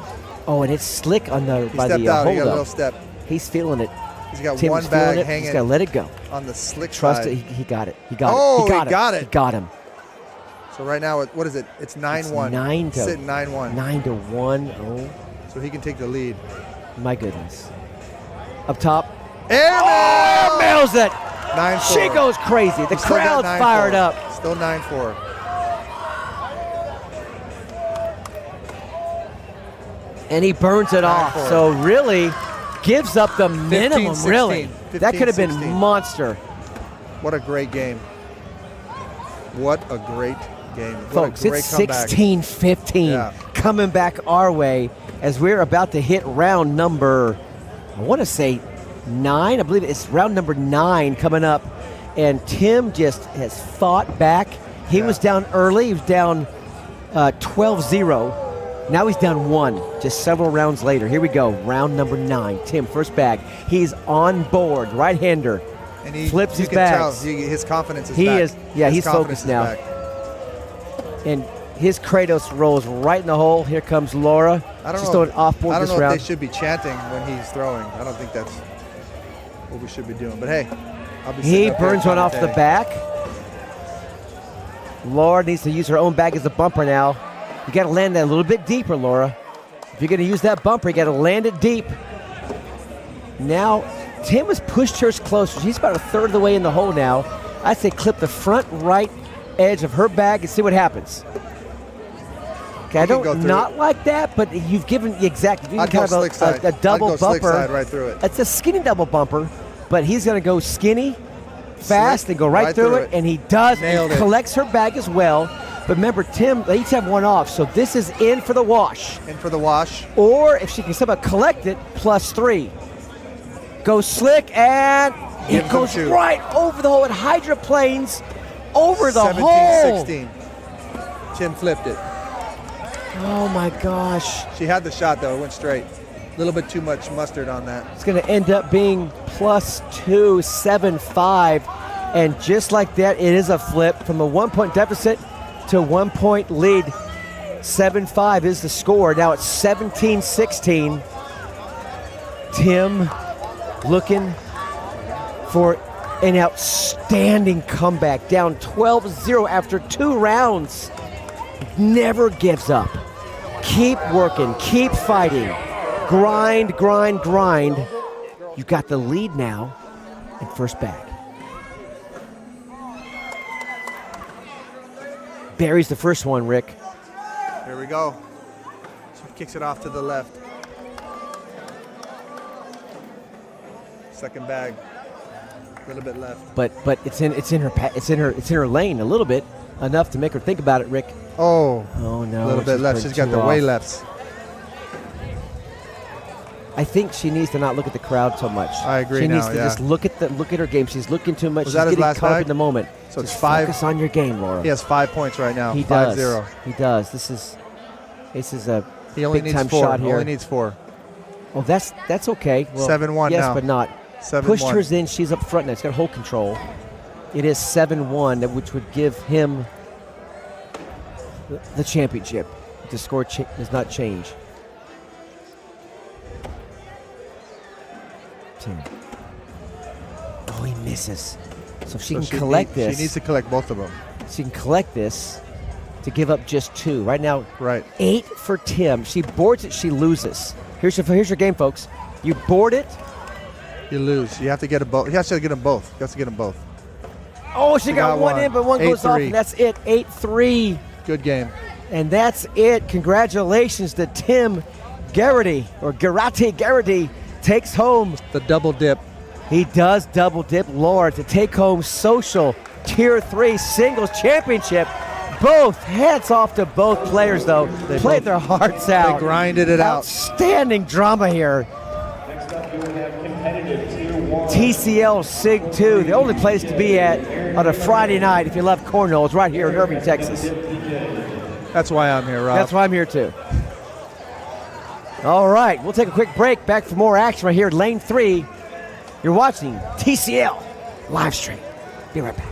Oh, and it's slick on the by the hold-up. He got a little step. He's feeling it. He's got one bag hanging. He's got to let it go. On the slick Trust side. it. He got it. He got it. He got it. He got him. So right now, what is it? It's 9-1. Sitting 9-1. 9-1. Oh. So he can take the lead. My goodness. Up top. Air mails it. 9-4. She goes crazy. The crowd's fired up. Still 9-4. And he burns it off. So really, gives up the minimum, 15-16. really. That could have been 15-16. monster. What a great game. What a great game. What Folks, a great it's comeback. 16-15 Yeah. coming back our way as we're about to hit round number, I want to say 9. I believe it's round number 9 coming up. And Tim just has fought back. He was down early. He was down 12-0. Now he's down 1 just several rounds later. Here we go, round number 9. Tim, first bag. He's on board, right-hander. And he flips his you can tell bags. his confidence is He back. is, yeah, His he's confidence focused is now. back. And his Kratos rolls right in the hole. Here comes Laura. She's throwing off-board I don't this know round. if they should be chanting when he's throwing. I don't think that's what we should be doing. But hey, I'll be He sitting up here burns one off the commentating. back. Laura needs to use her own bag as a bumper now. You got to land that a little bit deeper, Laura. If you're going to use that bumper, you got to land it deep. Now, Tim has pushed hers closer. She's about a third of the way in the hole now. I'd say clip the front right edge of her bag and see what happens. Okay, I go don't through not it. like that, but you've given exactly. I'd go slick side. A double I'd go bumper. slick side right through it. It's a skinny double bumper, but he's going to go skinny, fast, Slick, and go right through it, and he does. Nailed He it. collects her bag as well. But remember, Tim, they each have one off, so this is in for the wash. In for the wash. Or if she can somehow collect it, +3. Goes slick, and Gives it goes them 2. right over the hole. It hydroplanes over the hole. 17-16. Tim flipped it. Oh my gosh. She had the shot though. It went straight. A little bit too much mustard on that. It's going to end up being +2, 7-5. And just like that, it is a flip from a 1-point deficit to 1-point lead. 7-5 is the score. Now it's 17-16. Tim looking for an outstanding comeback. Down 12-0 after 2 rounds. Never gives up. Keep working. Keep fighting. Grind, grind, grind. You got the lead now in first bag. Buries the first one, Rick. Here we go. She kicks it off to the left. Second bag. A little bit left. But it's in her lane a little bit, enough to make her think about it, Rick. Oh. Oh no. A little bit left. She's got the way lefts. I think she needs to not look at the crowd so much. I agree She now, needs to yeah. just look at her game. She's looking too much. Was She's that his getting last caught up bag? in the moment. So it's Just 5. Focus on your game, Laura. He has 5 points right now. He 5-0. does. He does. This is a He only big needs time 4. shot here. Only needs 4. Oh, that's okay. Well, 7-1 yes, now. but not. 7-1. Pushed hers in. She's up front now. It's got hole control. It is 7-1, which would give him the championship. The score does not change. Tim. Oh, he misses. So if she can collect this. She needs to collect both of them. She can collect this to give up just 2. Right now, Right. 8 for Tim. She boards it, she loses. Here's your game, folks. You board it. You lose. You have to get them both. He has to get them both. He has to get them both. Oh, she got one in, but one goes off, 8-3. and that's it. 8-3. Good game. And that's it. Congratulations to Tim Garrity, or Garrity, takes home. The double dip. He does double dip Laura to take home social Tier 3 singles championship. Both hats off to both players, though. They played their hearts out. They grinded it out. Outstanding drama here. Next up, you will have competitive Tier 1. TCL SIG 2, the only place to be at on a Friday night if you love cornhole, is right here in Irving, Texas. That's why I'm here, Rob. That's why I'm here too. All right, we'll take a quick break. Back for more action right here at Lane 3. You're watching TCL live stream. Be right back.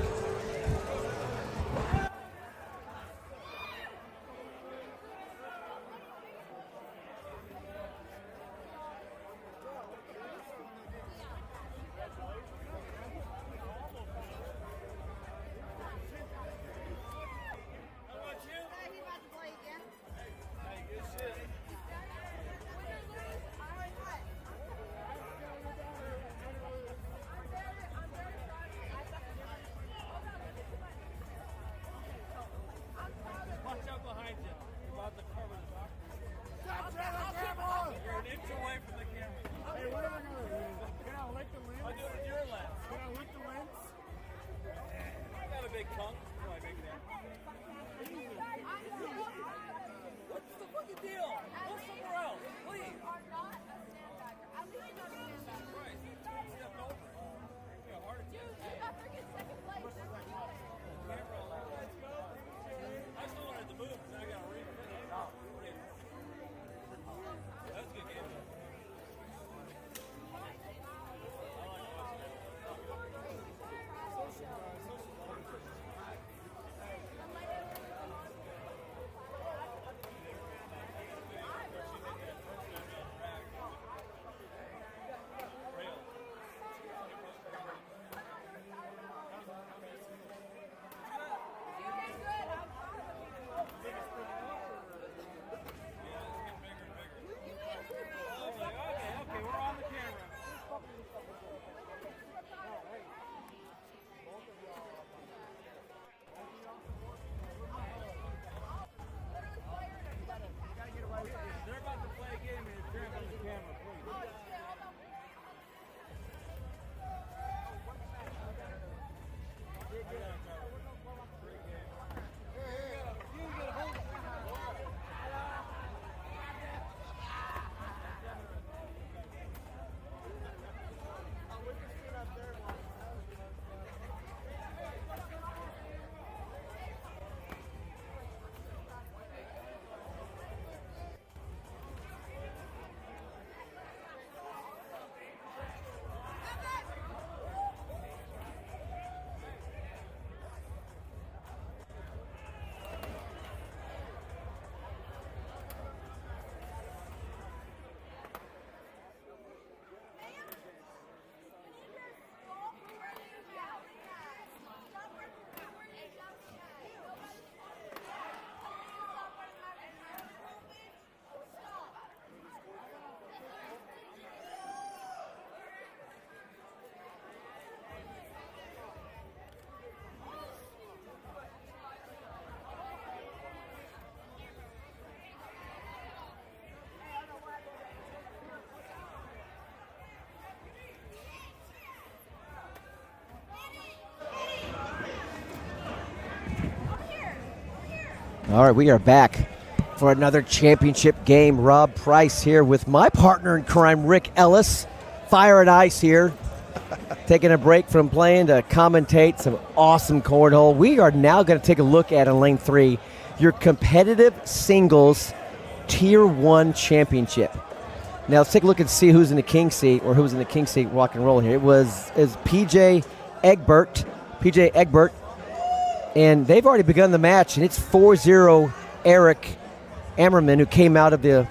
big tongue? What's the fucking deal? Go somewhere else, please. I still wanted to move because I got to refinish. That's a good game. Okay, we're on the camera. They're about to play a game and you're on the camera, please. All right, we are back for another championship game. Rob Price here with my partner in crime, Rick Ellis. Fire and Ice here. Taking a break from playing to commentate some awesome cornhole. We are now going to take a look at, in lane 3, your competitive singles Tier 1 championship. Now let's take a look and see who's in the king seat, or who's in the king seat rock and roll here. It is PJ Egbert. And they've already begun the match, and it's 4-0 Eric Ammerman, who came out of the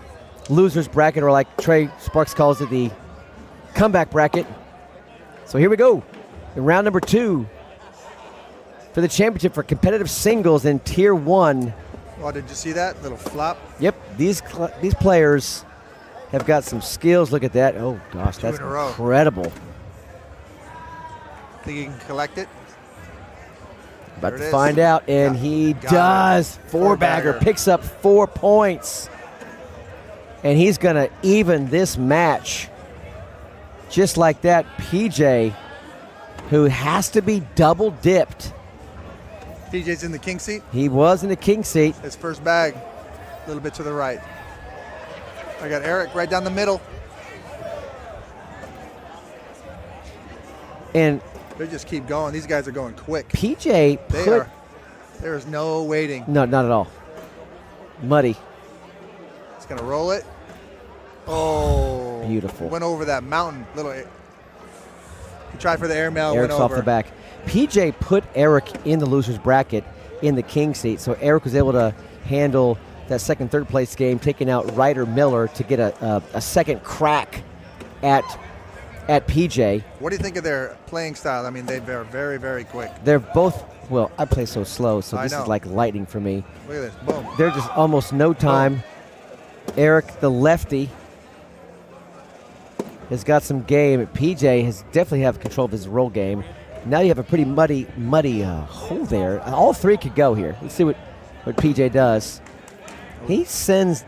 loser's bracket, or like Trey Sparks calls it, the comeback bracket. So here we go. In round number 2 for the championship for competitive singles in Tier 1. Oh, did you see that little flop? Yep, these players have got some skills. Look at that. Oh, gosh, Two that's in a row. incredible. Think you can collect it? About There to it is. find out, and Got- he got does. it. Four-bagger, Four-bagger. picks up 4 points. And he's going to even this match. Just like that, PJ, who has to be double-dipped. PJ's in the king seat. He was in the king seat. His first bag, a little bit to the right. I got Eric right down the middle. And They just keep going. These guys are going quick. PJ They put... are. There is no waiting. No, not at all. Muddy. It's going to roll it. Oh. Beautiful. Went over that mountain. He tried for the airmail, Eric's went over. off the back. PJ put Eric in the loser's bracket in the king seat, so Eric was able to handle that second, third place game, taking out Ryder Miller to get a second crack at PJ. What do you think of their playing style? I mean, they're very, very quick. They're both, well, I play so slow, so I this know. is like lightning for me. Look at this. Boom. They're just almost no time. Eric, the lefty, has got some game. PJ has definitely have control of his roll game. Now you have a pretty muddy hole there. All 3 could go here. Let's see what PJ does. He sends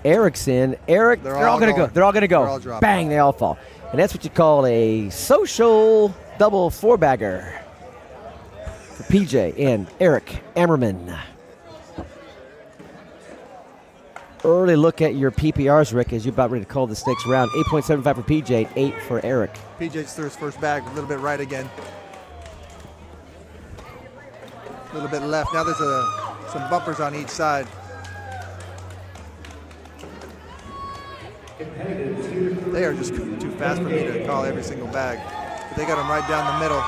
Eric's in. Eric, they're all going to go. They're all going to They're go. all dropping. Bang, they all fall. And that's what you call a social double 4-bagger. for PJ and Eric Ammerman. Early look at your PPRs, Rick, as you're about ready to call the next round. 8.75 for PJ, 8 for Eric. PJ just threw his first bag, a little bit right again. A little bit left. Now there's some bumpers on each side. They are just too fast for me to call every single bag. But they got them right down the middle.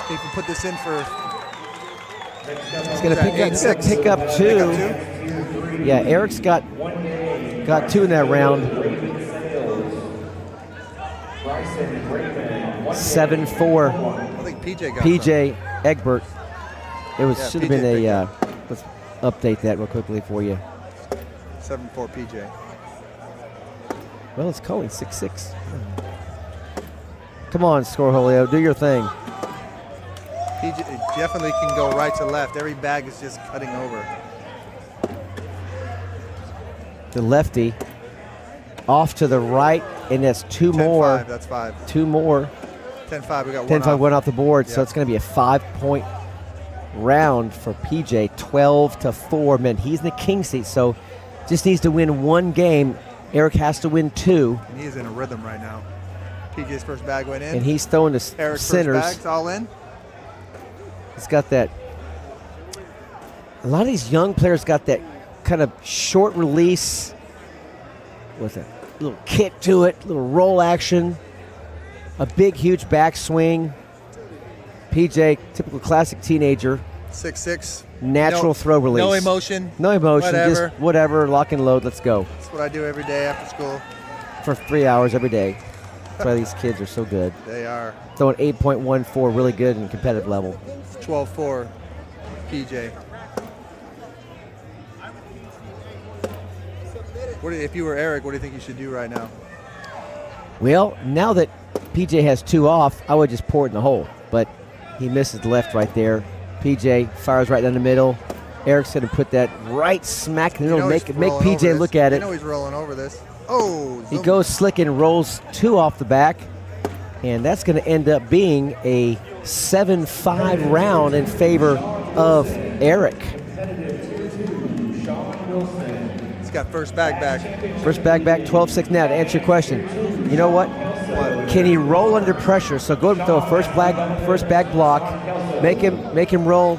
He can put this in for. He's going to pick up two. Yeah, Eric's got 2 in that round. 7-4. I think PJ got PJ Egbert. It was Yeah, should have PJ been a. picked Let's update that real quickly for you. 7-4 PJ. Well, it's calling 6-6. Come on, Scorholio, do your thing. PJ definitely can go right to left. Every bag is just cutting over. The lefty off to the right, and that's 2 more. 10-5, that's 5. 2 more. 10-5, we got 10-5 one went off the board, so Yeah. it's going to be a 5-point round for PJ, 12-4. Man, he's in the king seat, so just needs to win 1 game. Eric has to win 2. And he is in a rhythm right now. PJ's first bag went in. And he's throwing to Eric's centers. first bag's all in. He's got that. A lot of these young players got that kind of short release with a little kick to it, little roll action, a big, huge backswing. PJ, typical classic teenager, 6-6. natural throw release. No emotion. No emotion, Whatever. just whatever, lock and load, let's go. That's what I do every day after school. For 3 hours every day. That's why these kids are so good. They are. Throwing 8.14, really good in competitive level. 12-4 PJ. If you were Eric, what do you think you should do right now? Well, now that PJ has 2 off, I would just pour it in the hole. But he misses the left right there. PJ fires right down the middle. Eric's going to put that right smack in the middle, make PJ look at I it. know he's rolling over this. Oh, He goes slick and rolls 2 off the back. And that's going to end up being a 7-5 round in favor of Eric. He's got first bag back. First bag back, 12-6 now. To answer your question, you know what? Can he roll under pressure? So go and throw a first bag block, make him roll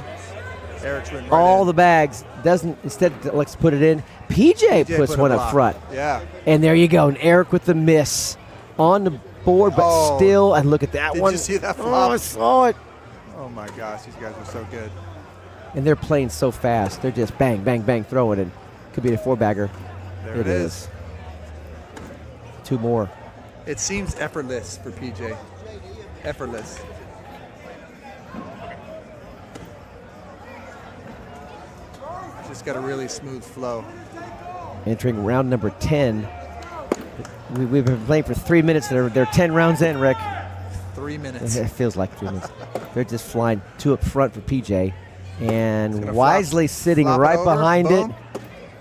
Eric's right all in. the bags. Doesn't instead let's put it in. PJ puts put a one up block. front. Yeah. And there you go. And Eric with the miss on the board, but still. And look at that Did one. you see that Oh, flop? I saw it. Oh my gosh, these guys are so good. And they're playing so fast. They're just bang, bang, bang, throwing it. Could be a 4-bagger. There it is. 2 more. It seems effortless for PJ. Effortless. Just got a really smooth flow. Entering round number 10. We've been playing for 3 minutes. They're 10 rounds in, Rick. 3 minutes. It feels like 3 minutes. They're just flying 2 up front for PJ. And gonna wisely sitting flop it right over, behind boom. it.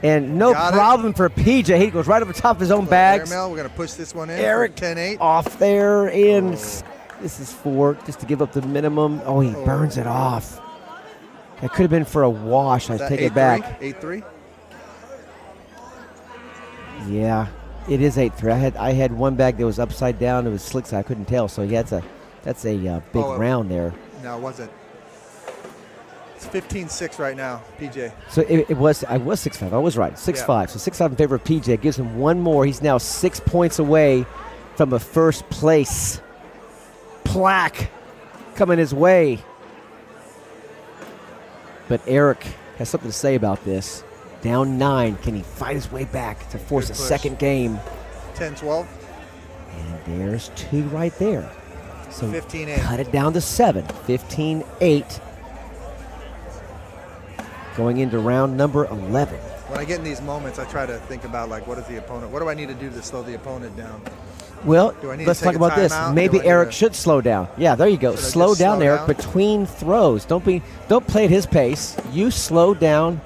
And no Got it. problem for PJ. He goes right over top of his own bags. Airmail, we're going to push this one in. Eric 10-8. off there. And this is 4, just to give up the minimum. Oh, he burns it off. That could have been for a wash. I take it back. 8-3. Yeah, it is 8-3. I had one bag that was upside down. It was slick side. I couldn't tell. So yeah, that's a big round there. No, it wasn't. It's 15-6 right now, PJ. So I was 6-5. I was right. 6-5. So 6-5 in favor of PJ. Gives him one more. He's now 6 points away from a first place plaque coming his way. But Eric has something to say about this. Down 9. Can he fight his way back to force a second game? 10-12. And there's 2 right there. So 15-8. cut it down to 7. 15-8. Going into round number 11. When I get in these moments, I try to think about, like, what do I need to do to slow the opponent down? Well, Do I need let's to take talk a about this. timeout? Maybe Do I need Eric to- should slow down. Yeah, there you go. Should I Slow just down, slow Eric, down? between throws. Don't play at his pace. You slow down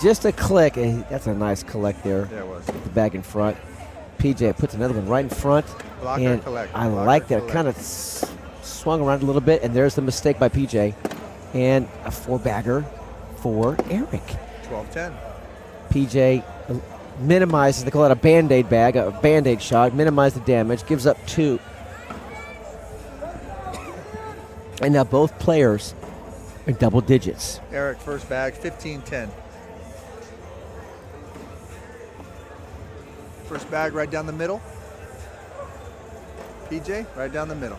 just a click. And that's a nice collect there. Yeah, it was. The bag in front. PJ puts another one right in front. Blocker and collect. I Blocker like that. collect. Kind of swung around a little bit, and there's the mistake by PJ. and a 4-bagger for Eric. 12-10. PJ minimizes, they call it a Band-Aid bag, a Band-Aid shot, minimize the damage, gives up 2. And now both players are double digits. Eric, first bag, 15-10. First bag right down the middle. PJ, right down the middle.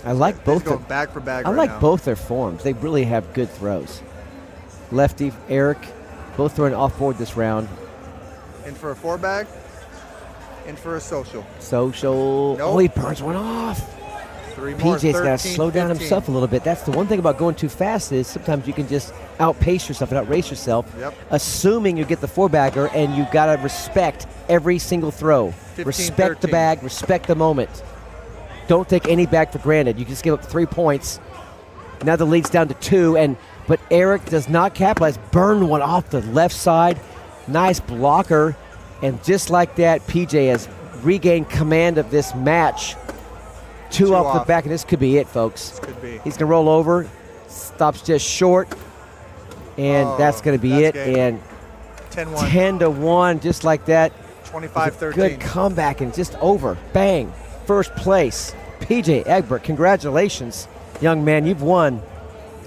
I like both. Going bag for bag. I right like now. both their forms. They really have good throws. Lefty, Eric, both throwing off board this round. In for a 4-bag. In for a social. Social. Nope. Oh, he burns one off. 3 more. PJ's got to 13, slow down 15. himself a little bit. That's the one thing about going too fast is sometimes you can just outpace yourself and outrace yourself. Yep. Assuming you get the 4-bagger, and you've got to respect every single throw. 15, Respect the 13. bag. Respect the moment. Don't take any bag for granted. You just give up 3 points. Now the lead's down to 2, but Eric does not capitalize. Burn one off the left side. Nice blocker. And just like that, PJ has regained command of this match. Two off the back, and this could be it, folks. This could be. He's going to roll over. Stops just short. And that's going to be it. Game. And 10-1. 10-1, just like that. 25-13. Good comeback and just over. Bang. First place. PJ Egbert, congratulations, young man. You've won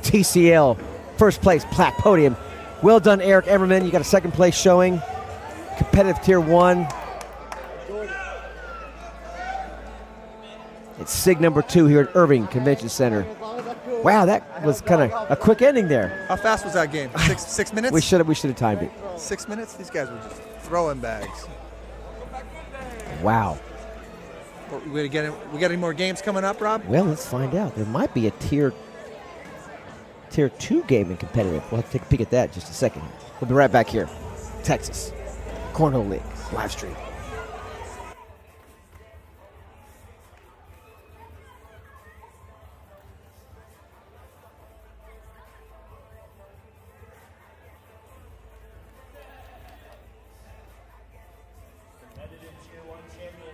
TCL first place plaque podium. Well done, Eric Everman. You got a second place showing. Competitive tier 1. It's SIG number 2 here at Irving Convention Center. Wow, that was kind of a quick ending there. How fast was that game? 6 minutes? We should have timed it. 6 minutes? These guys were just throwing bags. Wow. We got any more games coming up, Rob? Well, let's find out. There might be a tier 2 game in competitive. We'll have to take a peek at that in just a second. We'll be right back here. Texas Cornhole League live stream. Competitive Tier 1 champion